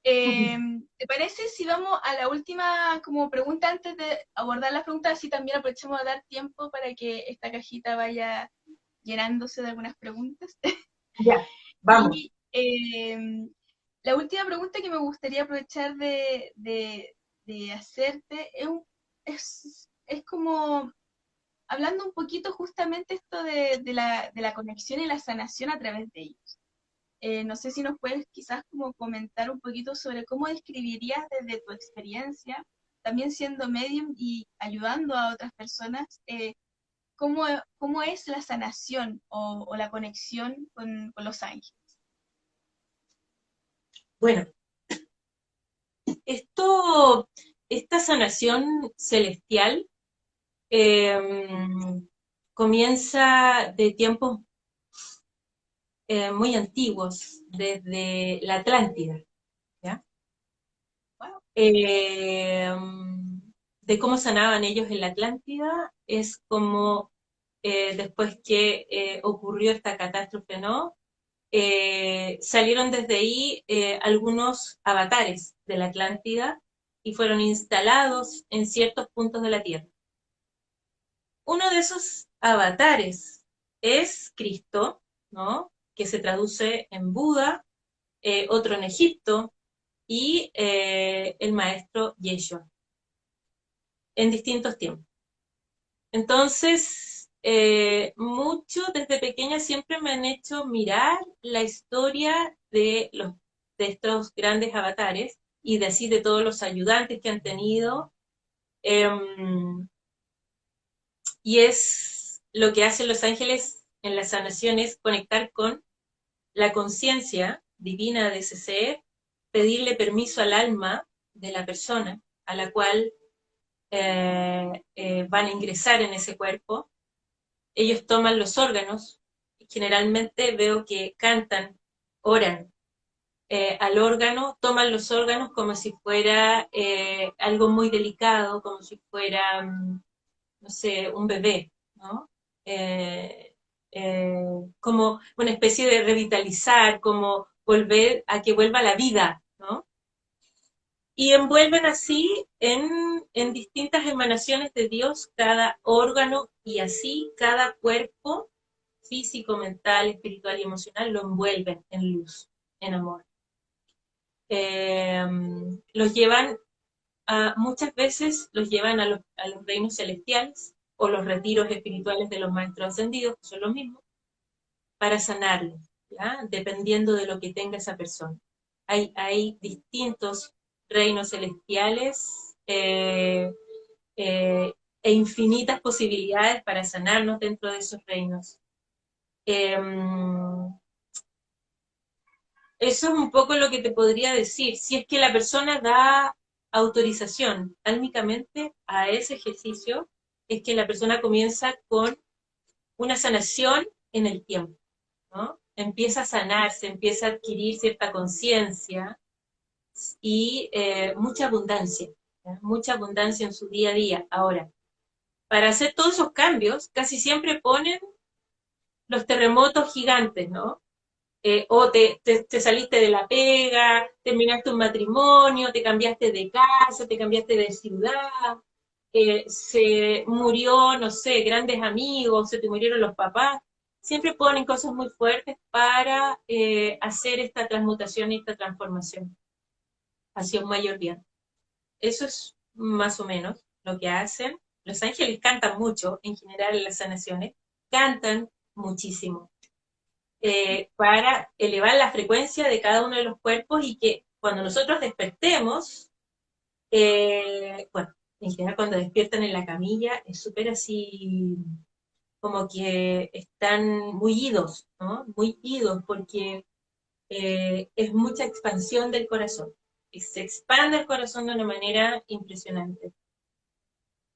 ¿Te parece si vamos a la última como pregunta antes de abordar las preguntas? Así también aprovechemos a dar tiempo para que esta cajita vaya llenándose de algunas preguntas. Ya, vamos. Y la última pregunta que me gustaría aprovechar de hacerte es como hablando un poquito justamente esto de la conexión y la sanación a través de ellos. No sé si nos puedes quizás como comentar un poquito sobre cómo describirías desde tu experiencia, también siendo medium y ayudando a otras personas, cómo es la sanación o la conexión con los ángeles. Bueno, esta sanación celestial eh, comienza de tiempos muy antiguos, desde la Atlántida, ¿ya? Wow. Eh, de cómo sanaban ellos en la Atlántida, es como después que ocurrió esta catástrofe, ¿no? Salieron desde ahí algunos avatares de la Atlántida y fueron instalados en ciertos puntos de la Tierra. Uno de esos avatares es Cristo, ¿no? Que se traduce en Buda, otro en Egipto y el maestro Yeshua, en distintos tiempos. Entonces, mucho desde pequeña siempre me han hecho mirar la historia de estos grandes avatares y de así de todos los ayudantes que han tenido. Y es lo que hacen los ángeles en la sanación es conectar con la conciencia divina de ese ser, pedirle permiso al alma de la persona a la cual van a ingresar en ese cuerpo. Ellos toman los órganos, generalmente veo que cantan, oran al órgano, toman los órganos como si fuera algo muy delicado, como si fuera, no sé, un bebé, ¿no? Eh, eh, como una especie de revitalizar, como volver a que vuelva la vida, ¿no? Y envuelven así en distintas emanaciones de Dios cada órgano y así cada cuerpo físico, mental, espiritual y emocional lo envuelven en luz, en amor. Eh, los llevan muchas veces los llevan a los reinos celestiales o los retiros espirituales de los maestros ascendidos, que son los mismos, para sanarlos, ¿ya? Dependiendo de lo que tenga esa persona. Hay distintos reinos celestiales e infinitas posibilidades para sanarnos dentro de esos reinos. Eh, Eso es un poco lo que te podría decir. Si es que la persona da autorización álmicamente a ese ejercicio, es que la persona comienza con una sanación en el tiempo, ¿no? Empieza a sanarse, empieza a adquirir cierta conciencia y mucha abundancia, ¿ya? Mucha abundancia en su día a día. Ahora, para hacer todos esos cambios, casi siempre ponen los terremotos gigantes, ¿no? O te saliste de la pega, terminaste un matrimonio, te cambiaste de casa, te cambiaste de ciudad, se murió, no sé, grandes amigos, se te murieron los papás. Siempre ponen cosas muy fuertes para hacer esta transmutación y esta transformación hacia un mayor bien. Eso es más o menos lo que hacen. Los ángeles cantan mucho, en general en las sanaciones, cantan muchísimo para elevar la frecuencia de cada uno de los cuerpos y que cuando nosotros despertemos, bueno, en general cuando despiertan en la camilla es súper así como que están muy idos, ¿no? Muy idos porque es mucha expansión del corazón. Se expande el corazón de una manera impresionante.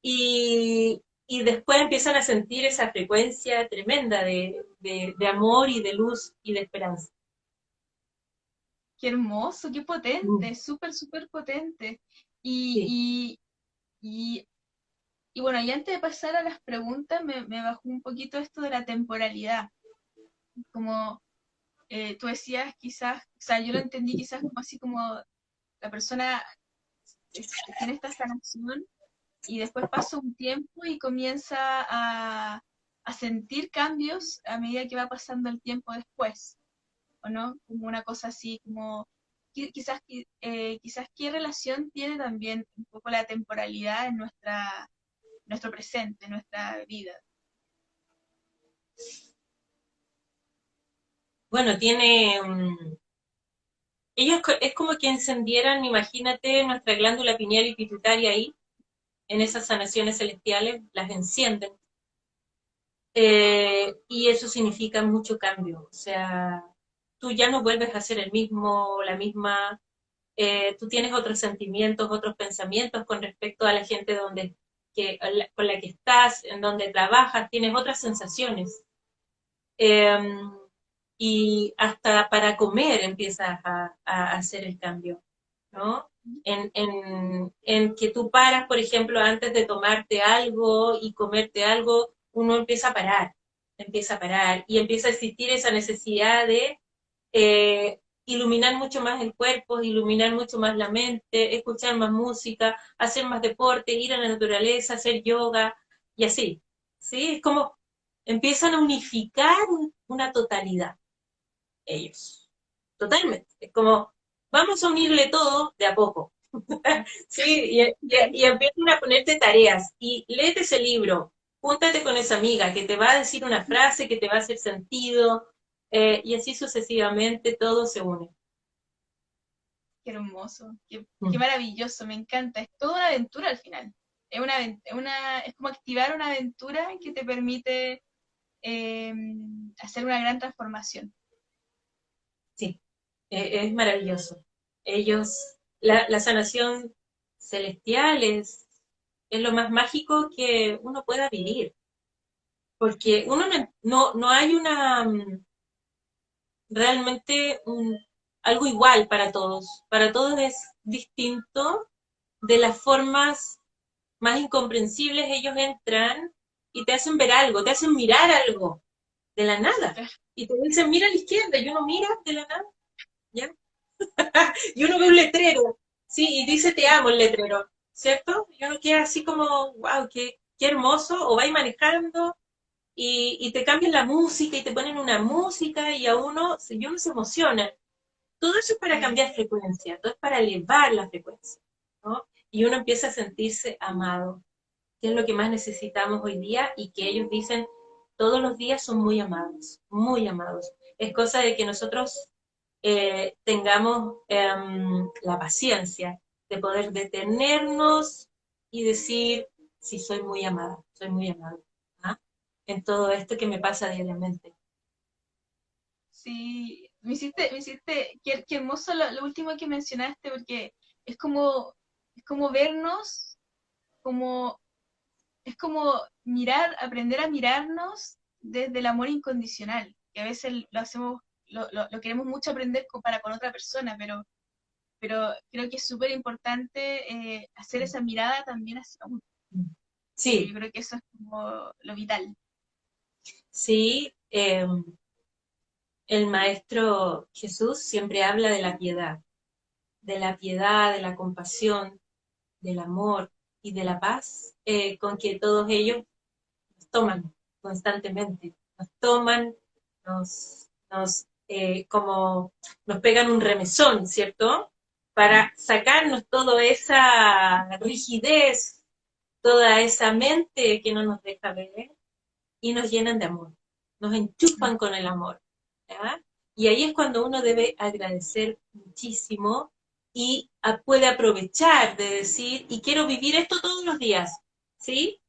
Y después empiezan a sentir esa frecuencia tremenda de amor y de luz y de esperanza. Qué hermoso, qué Mm. potente, súper, súper potente. Sí. Y, y, y, y bueno, y antes de pasar a las preguntas, me bajó un poquito esto de la temporalidad. Como tú decías, quizás, o sea, yo lo entendí quizás como así como la persona tiene esta sanación y después pasa un tiempo y comienza a sentir cambios a medida que va pasando el tiempo después, ¿o no? Como una cosa así, como quizás qué relación tiene también un poco la temporalidad en nuestro presente, en nuestra vida. Bueno, tiene... ellos es como que encendieran, imagínate, nuestra glándula pineal y pituitaria ahí, en esas sanaciones celestiales, las encienden. Y eso significa mucho cambio. O sea, tú ya no vuelves a ser el mismo, la misma, tú tienes otros sentimientos, otros pensamientos con respecto a la gente con la que estás, en donde trabajas, tienes otras sensaciones. Eh, y hasta para comer empiezas a hacer el cambio, ¿no? En que tú paras, por ejemplo, antes de tomarte algo y comerte algo, uno empieza a parar y empieza a existir esa necesidad de iluminar mucho más el cuerpo, iluminar mucho más la mente, escuchar más música, hacer más deporte, ir a la naturaleza, hacer yoga y así, ¿sí? Es como empiezan a unificar una totalidad, ellos, totalmente. Es como, vamos a unirle todo de a poco, ¿sí? Y empiezan a ponerte tareas y léete ese libro, júntate con esa amiga que te va a decir una frase que te va a hacer sentido, y así sucesivamente todo se une. Qué hermoso, qué Mm. maravilloso, me encanta. Es toda una aventura al final. Es como activar una aventura que te permite eh, hacer una gran transformación. Sí, es maravilloso. Ellos, la sanación celestial es lo más mágico que uno pueda vivir, porque uno no hay una, realmente algo igual para todos es distinto, de las formas más incomprensibles ellos entran y te hacen ver algo, te hacen mirar algo de la nada. Y te dicen, mira a la izquierda, y uno mira de la nada, ¿ya? Y uno ve un letrero, ¿sí? Y dice, te amo el letrero, ¿cierto? Y uno queda así como, wow, qué hermoso, o vais manejando y te cambian la música y te ponen una música y uno se emociona. Todo eso es para Sí. cambiar frecuencia, todo es para elevar la frecuencia, ¿no? Y uno empieza a sentirse amado, que es lo que más necesitamos hoy día y que ellos dicen todos los días son muy amados, muy amados. Es cosa de que nosotros tengamos la paciencia de poder detenernos y decir, sí, soy muy amada, soy muy amado, ¿ah? En todo esto que me pasa diariamente. Sí, qué hermoso lo último que mencionaste, porque es como vernos, como, es como mirar, aprender a mirarnos desde el amor incondicional, que a veces lo hacemos, lo queremos mucho aprender para con otra persona, pero creo que es súper importante hacer esa mirada también hacia uno. Yo Sí, creo que eso es como lo vital. sí, el Maestro Jesús siempre habla de la piedad, de la compasión, del amor y de la paz con que todos ellos nos toman constantemente, nos toman, como nos pegan un remesón, ¿cierto? Para sacarnos toda esa rigidez, toda esa mente que no nos deja ver y nos llenan de amor, nos enchufan con el amor, ¿ya? Y ahí es cuando uno debe agradecer muchísimo y puede aprovechar de decir, y quiero vivir esto todos los días, ¿sí?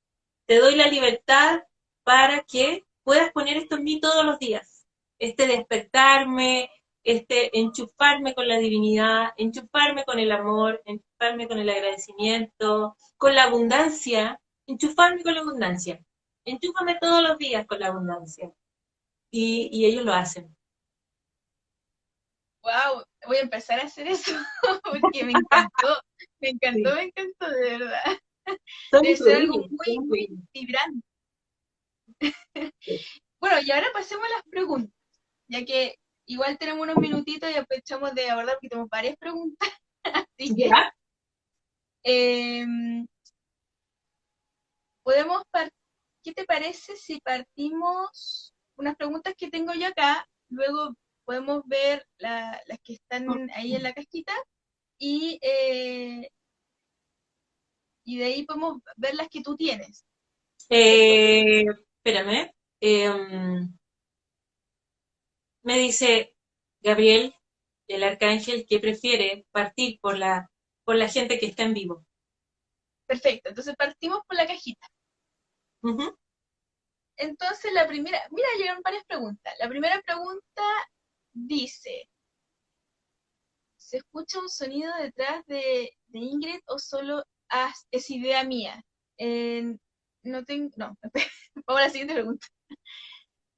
Te doy la libertad para que puedas poner esto en mí todos los días. Este despertarme, este enchufarme con la divinidad, enchufarme con el amor, enchufarme con el agradecimiento, con la abundancia, enchufarme con la abundancia. Enchúfame todos los días con la abundancia. Y ellos lo hacen. Wow, voy a empezar a hacer eso porque Sí, me encantó de verdad. son Debe ser algo increíbles, son muy increíbles. vibrante. Bueno, y ahora pasemos a las preguntas, ya que igual tenemos unos minutitos y aprovechamos de abordar porque tenemos varias preguntas. Así que ¿Ya? em, podemos ¿qué te parece si partimos unas preguntas que tengo yo acá? Luego podemos ver las que están ahí en la cajita y, y de ahí podemos ver las que tú tienes, ¿cierto? Espérame. Me dice Gabriel, el arcángel, que prefiere partir por la gente que está en vivo. Perfecto, entonces partimos por la cajita. Ujú. Entonces la primera, mira, llegaron varias preguntas. La primera pregunta dice, ¿se escucha un sonido detrás de Ingrid o solo es idea mía? Eh, no tengo, no, vamos a la siguiente pregunta.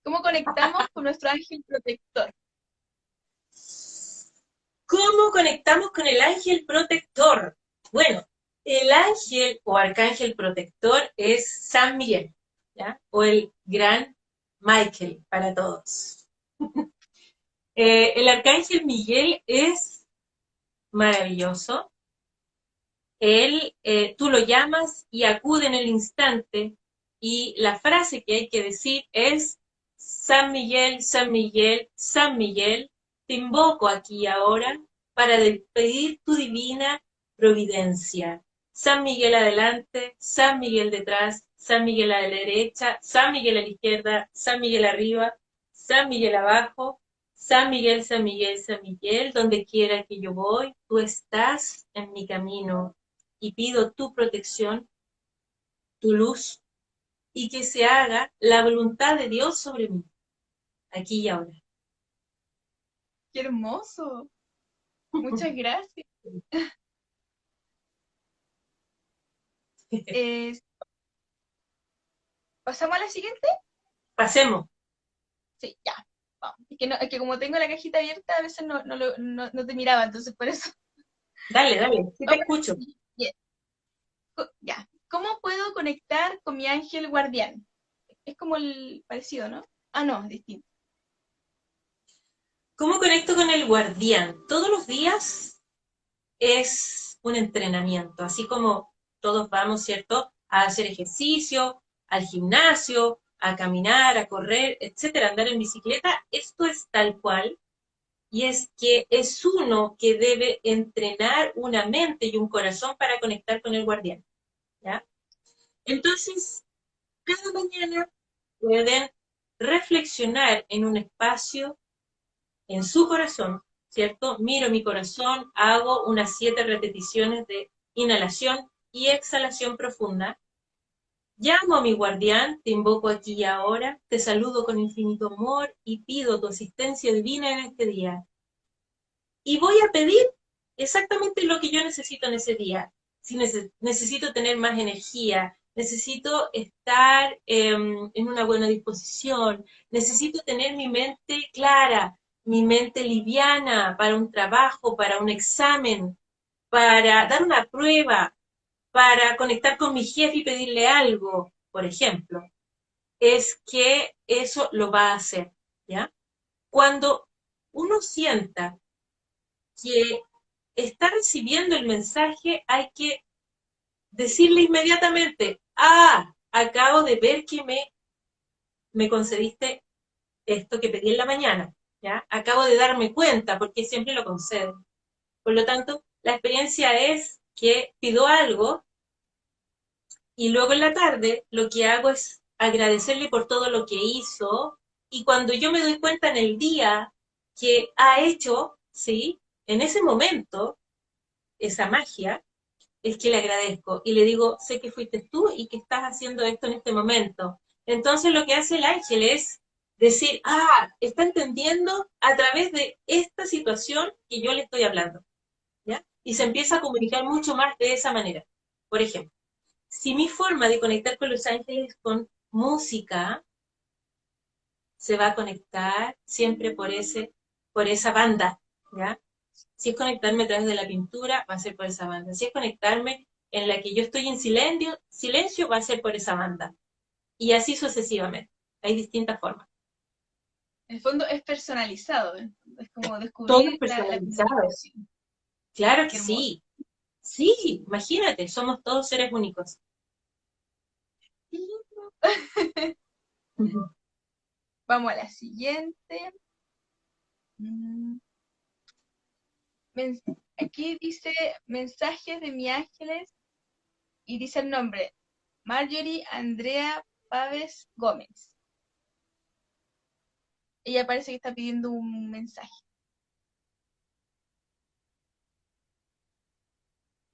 ¿Cómo conectamos con nuestro ángel protector? ¿Cómo conectamos con el ángel protector? Bueno, el ángel o arcángel protector es San Miguel, ¿ya? O el gran Michael para todos. El arcángel Miguel es maravilloso. Él, tú lo llamas y acude en el instante y la frase que hay que decir es San Miguel, San Miguel, San Miguel, te invoco aquí ahora para pedir tu divina providencia. San Miguel adelante, San Miguel detrás, San Miguel a la derecha, San Miguel a la izquierda, San Miguel arriba, San Miguel abajo, San Miguel, San Miguel, San Miguel, donde quiera que yo voy, tú estás en mi camino y pido tu protección, tu luz, y que se haga la voluntad de Dios sobre mí, aquí y ahora. ¡Qué hermoso! Muchas gracias. Eh, ¿Pasamos a la siguiente? Pasemos. Sí, ya. Vamos. Es que como tengo la cajita abierta, a veces no te miraba, entonces por eso. Dale, dale, sí te Vamos. escucho. Bien. Ya. ¿Cómo puedo conectar con mi ángel guardián? Es como el parecido, ¿no? Ah, no, es distinto. ¿Cómo conecto con el guardián? Todos los días es un entrenamiento, así como todos vamos, ¿cierto?, a hacer ejercicio, al gimnasio, a caminar, a correr, etcétera, andar en bicicleta. Esto es tal cual, y es que es uno que debe entrenar una mente y un corazón para conectar con el guardián, ¿ya? Entonces, cada mañana pueden reflexionar en un espacio en su corazón, ¿cierto? Miro mi corazón, hago unas 7 repeticiones de inhalación y exhalación profunda. Llamo a mi guardián, te invoco aquí y ahora, te saludo con infinito amor y pido tu asistencia divina en este día. Y voy a pedir exactamente lo que yo necesito en ese día. Si necesito tener más energía, necesito estar en una buena disposición, necesito tener mi mente clara, mi mente liviana para un trabajo, para un examen, para dar una prueba, para conectar con mi jefe y pedirle algo, por ejemplo, es que eso lo va a hacer, ¿ya? Cuando uno sienta que está recibiendo el mensaje, hay que decirle inmediatamente, acabo de ver que me concediste esto que pedí en la mañana, ¿ya? Acabo de darme cuenta, porque siempre lo conceden. Por lo tanto, la experiencia es que pido algo y luego en la tarde lo que hago es agradecerle por todo lo que hizo y cuando yo me doy cuenta en el día que ha hecho, ¿sí? En ese momento, esa magia, es que le agradezco y le digo, sé que fuiste tú y que estás haciendo esto en este momento. Entonces lo que hace el ángel es decir, está entendiendo a través de esta situación que yo le estoy hablando, ¿ya? Y se empieza a comunicar mucho más de esa manera. Por ejemplo, si mi forma de conectar con los ángeles es con música, se va a conectar siempre por esa banda, ¿ya? Si es conectarme a través de la pintura, va a ser por esa banda. Si es conectarme en la que yo estoy en silencio va a ser por esa banda. Y así sucesivamente. Hay distintas formas. En el fondo es personalizado, ¿eh? Es como Todo es descubrir la personalizado. comunicación. Claro que Qué hermoso. sí. Sí, imagínate, somos todos seres únicos. Qué lindo. Vamos a la siguiente. Mm, Aquí dice mensajes de mi ángeles y dice el nombre, Marjorie Andrea Paves Gómez. Ella parece que está pidiendo un mensaje.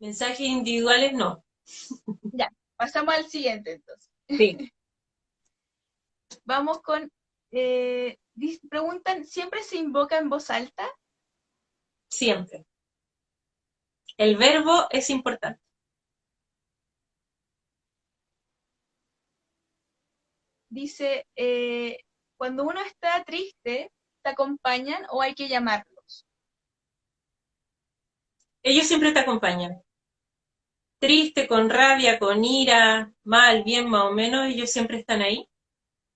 Mensajes individuales no. Ya, pasamos al siguiente entonces. Sí, Vamos con, preguntan, ¿siempre se invoca en voz alta? siempre. El verbo es importante. Dice, cuando uno está triste, ¿te acompañan o hay que llamarlos? Ellos siempre te acompañan. Triste, con rabia, con ira, mal, bien, más o menos, ellos siempre están ahí.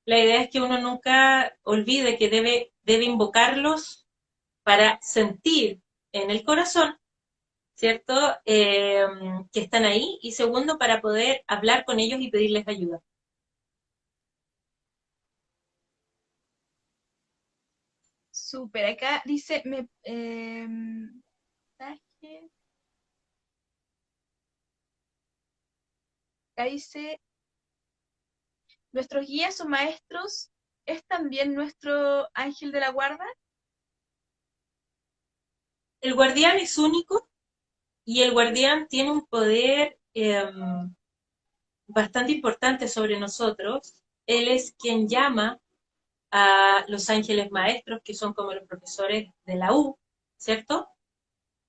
La idea es que uno nunca olvide que debe invocarlos para sentir en el corazón, ¿cierto? Que están ahí. Y segundo, para poder hablar con ellos y pedirles ayuda. Súper, acá dice, mensaje, acá dice, nuestros guías o maestros es también nuestro ángel de la guarda. El guardián es único y el guardián tiene un poder bastante importante sobre nosotros. Él es quien llama a los ángeles maestros, que son como los profesores de la U, ¿cierto?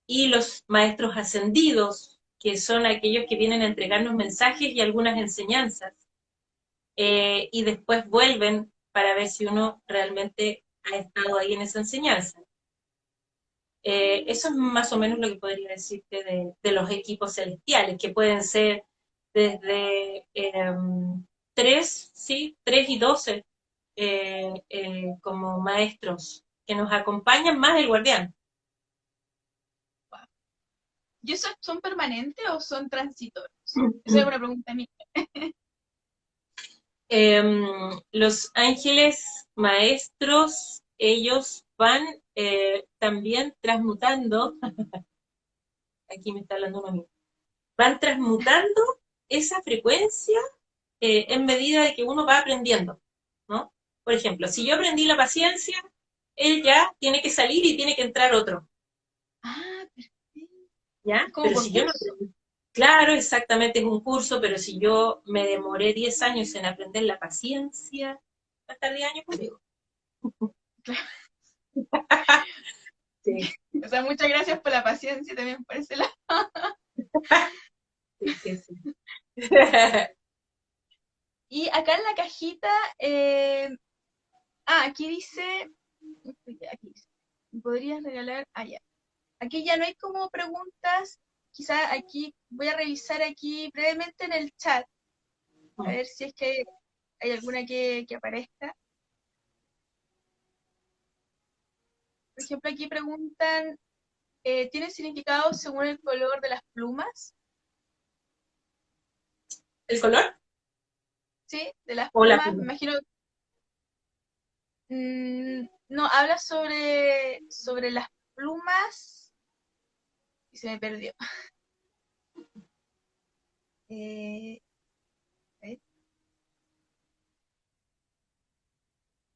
Y los maestros ascendidos, que son aquellos que vienen a entregarnos mensajes y algunas enseñanzas, y después vuelven para ver si uno realmente ha estado ahí en esa enseñanza. Eso es más o menos lo que podría decirte de los equipos celestiales, que pueden ser desde 3, ¿sí? 3 y 12 como maestros que nos acompañan, más el guardián. ¿Y esos son permanentes o son transitorios? Esa es una pregunta mía. Los ángeles maestros, ellos van también transmutando, aquí me está hablando uno mío, van transmutando esa frecuencia en medida de que uno va aprendiendo, ¿no? Por ejemplo, si yo aprendí la paciencia, él ya tiene que salir y tiene que entrar otro, Ah, perfecto. ¿ya? Es como Pero por si yo no curso. aprendí, claro, exactamente es un curso, pero si yo me demoré 10 años en aprender la paciencia, va a estar 10 años conmigo. Sí, O sea, muchas gracias por la paciencia también por ese lado. sí, sí, sí. Y acá en la cajita, aquí dice, aquí dice, ¿me podrías regalar? Ya. Aquí ya no hay como preguntas, quizá aquí voy a revisar aquí brevemente en el chat, a ver si es que hay alguna que aparezca. Por ejemplo, aquí preguntan, ¿tiene significado según el color de las plumas? ¿El color ¿Sí? De las o la plumas, me pluma? imagino. No, habla sobre las plumas y se me perdió. Eh, a ver.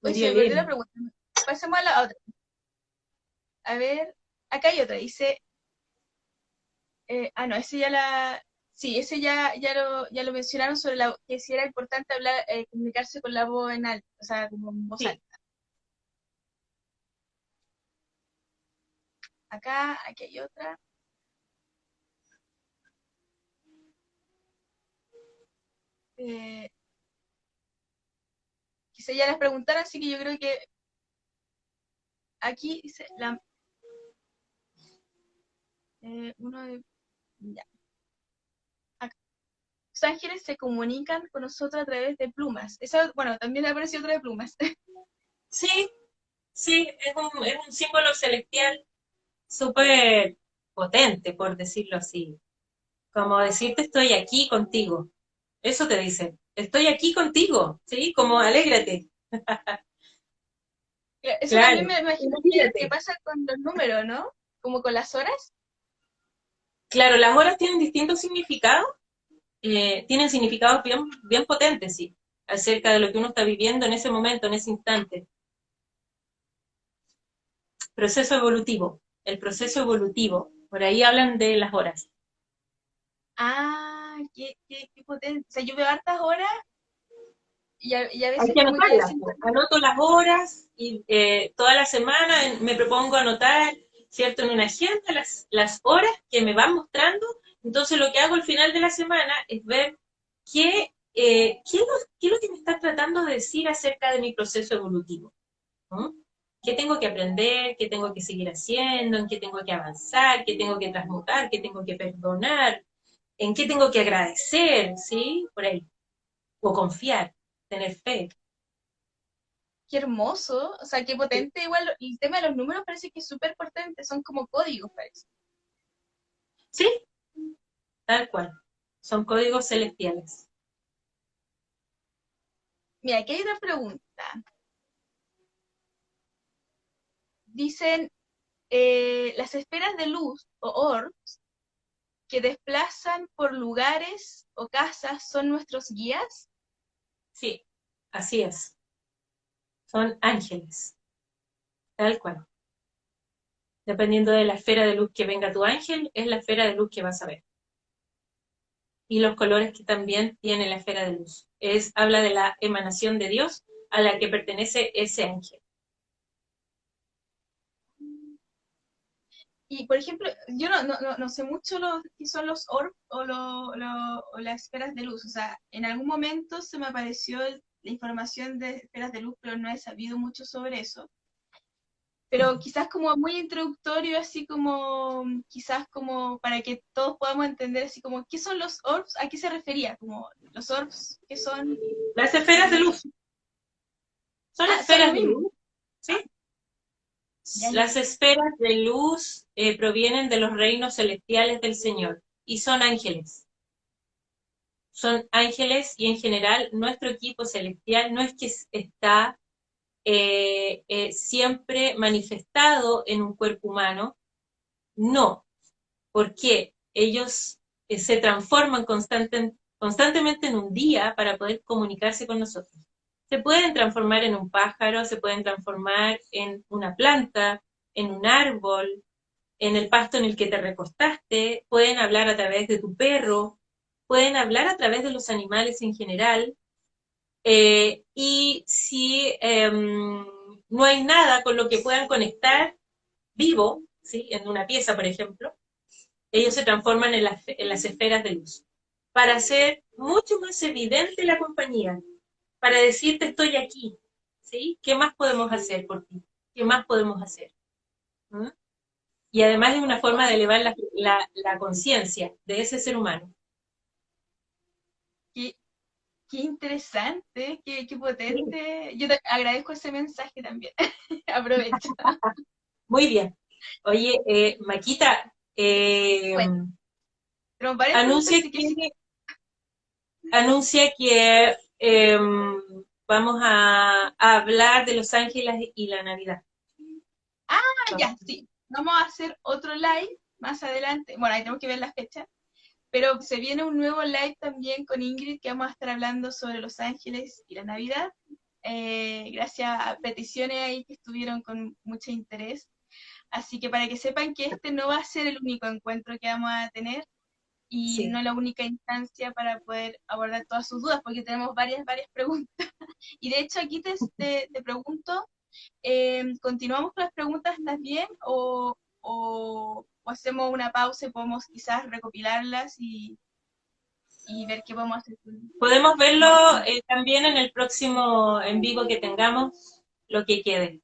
Uy, se Podría me perdió la leerlo. pregunta. Pasemos a la otra. A ver, acá hay otra. Dice, no, ese ya la... Sí, ese ya lo mencionaron sobre que si era importante hablar, comunicarse con la voz en alto, o sea, como en voz Sí. alta. Acá, aquí hay otra. Eh, Quizá ya las preguntaron, así que yo creo que aquí dice uno de... Ya. Acá. Los ángeles se comunican con nosotros a través de plumas. Esa, bueno, también apareció otra de plumas. Sí, sí, es un símbolo celestial súper potente, por decirlo así. Como decirte estoy aquí contigo. Eso te dice, estoy aquí contigo, ¿sí? Como alégrate. Eso también Claro, me imagino que imagínate. pasa con los números, ¿no? Como con las horas. Claro, las horas tienen distintos significados, tienen significados bien, bien potentes, sí, acerca de lo que uno está viviendo en ese momento, en ese instante. Proceso evolutivo, el proceso evolutivo, por ahí hablan de las horas. Qué potente. O sea, yo veo hartas horas y a Hay veces que como que anotarlas, siento pues. Anoto las horas y toda la semana me propongo anotar, ¿cierto? En una agenda las horas que me van mostrando. Entonces lo que hago al final de la semana es ver qué es lo que me está tratando de decir acerca de mi proceso evolutivo, ¿no? ¿Qué tengo que aprender? ¿Qué tengo que seguir haciendo? ¿En qué tengo que avanzar? ¿Qué tengo que transmutar? ¿Qué tengo que perdonar? ¿En qué tengo que agradecer? ¿Sí? Por ahí. O confiar, tener fe. qué hermoso, o sea, qué potente. Igual el tema de los números parece que es súper potente, son como códigos, parece. Sí, tal cual. Son códigos celestiales. Mira, aquí hay otra pregunta. Dicen, las esferas de luz o orbs que desplazan por lugares o casas son nuestros guías. Sí, así es. Son ángeles, tal cual. Dependiendo de la esfera de luz que venga tu ángel, es la esfera de luz que vas a ver. Y los colores que también tiene la esfera de luz. Habla de la emanación de Dios a la que pertenece ese ángel. Y, por ejemplo, yo no sé mucho lo que son los orbs o las esferas de luz. O sea, en algún momento se me apareció la información de esferas de luz, pero no he sabido mucho sobre eso. Pero quizás como muy introductorio, así como, quizás como para que todos podamos entender, así como, ¿qué son los orbs? ¿A qué se refería? Como, los orbs, ¿qué son? Las esferas de luz, son Ah, son lo esferas de mismo. luz, ¿sí? Ya, ya, Las ya. esferas de luz provienen de los reinos celestiales del Señor y son ángeles. Son ángeles y en general nuestro equipo celestial no es que está siempre manifestado en un cuerpo humano, no, porque ellos se transforman constantemente en un día para poder comunicarse con nosotros. Se pueden transformar en un pájaro, se pueden transformar en una planta, en un árbol, en el pasto en el que te recostaste, pueden hablar a través de tu perro, pueden hablar a través de los animales en general, y si no hay nada con lo que puedan conectar vivo, ¿sí? En una pieza, por ejemplo, ellos se transforman en las esferas de luz. Para hacer mucho más evidente la compañía, para decirte estoy aquí, ¿sí? ¿Qué más podemos hacer por ti? ¿Qué más podemos hacer? ¿Mm? Y además es una forma de elevar la conciencia de ese ser humano. Qué, qué interesante, qué Sí. potente. Yo te agradezco ese mensaje también. Aprovecho. Muy bien. Oye, Maquita, Bueno, tenemos varias preguntas, anuncia así que que, sí. anuncia que vamos a hablar de Los Ángeles y la Navidad. Ah, ya, sí. Vamos a hacer otro live más adelante. Bueno, ahí tenemos que ver la fecha. Pero se viene un nuevo live también con Ingrid que vamos a estar hablando sobre Los Ángeles y la Navidad. Gracias a peticiones ahí que estuvieron con mucho interés. Así que para que sepan que este no va a ser el único encuentro que vamos a tener y Sí. no la única instancia para poder abordar todas sus dudas, porque tenemos varias preguntas. Y de hecho aquí te pregunto, ¿continuamos con las preguntas más bien o hacemos una pausa y podemos quizás recopilarlas y ver qué vamos a hacer Podemos verlo más adelante? también en el próximo en vivo que tengamos, lo que quede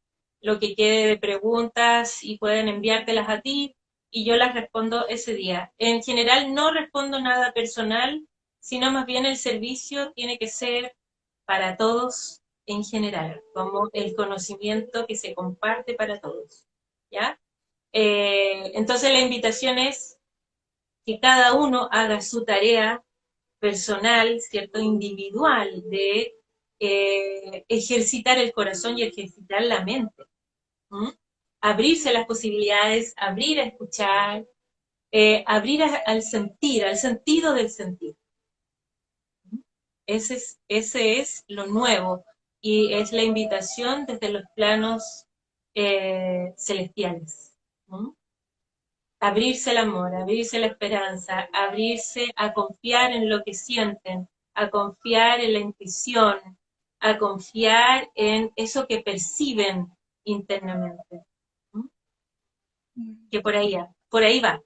de preguntas y pueden enviártelas a ti y yo las respondo ese día. En general no respondo nada personal, sino más bien el servicio tiene que ser para todos en general, como el conocimiento que se comparte para todos, ¿ya? Entonces la invitación es que cada uno haga su tarea personal, ¿cierto? Individual, de ejercitar el corazón y ejercitar la mente. ¿M? Abrirse a las posibilidades, abrir a escuchar, abrir al sentir, al sentido del sentir. Ese es lo nuevo y es la invitación desde los planos celestiales. ¿M? Abrirse al amor, abrirse a la esperanza, abrirse a confiar en lo que sienten, a confiar en la intuición, a confiar en eso que perciben internamente. ¿Mm? Mm. Que por ahí va.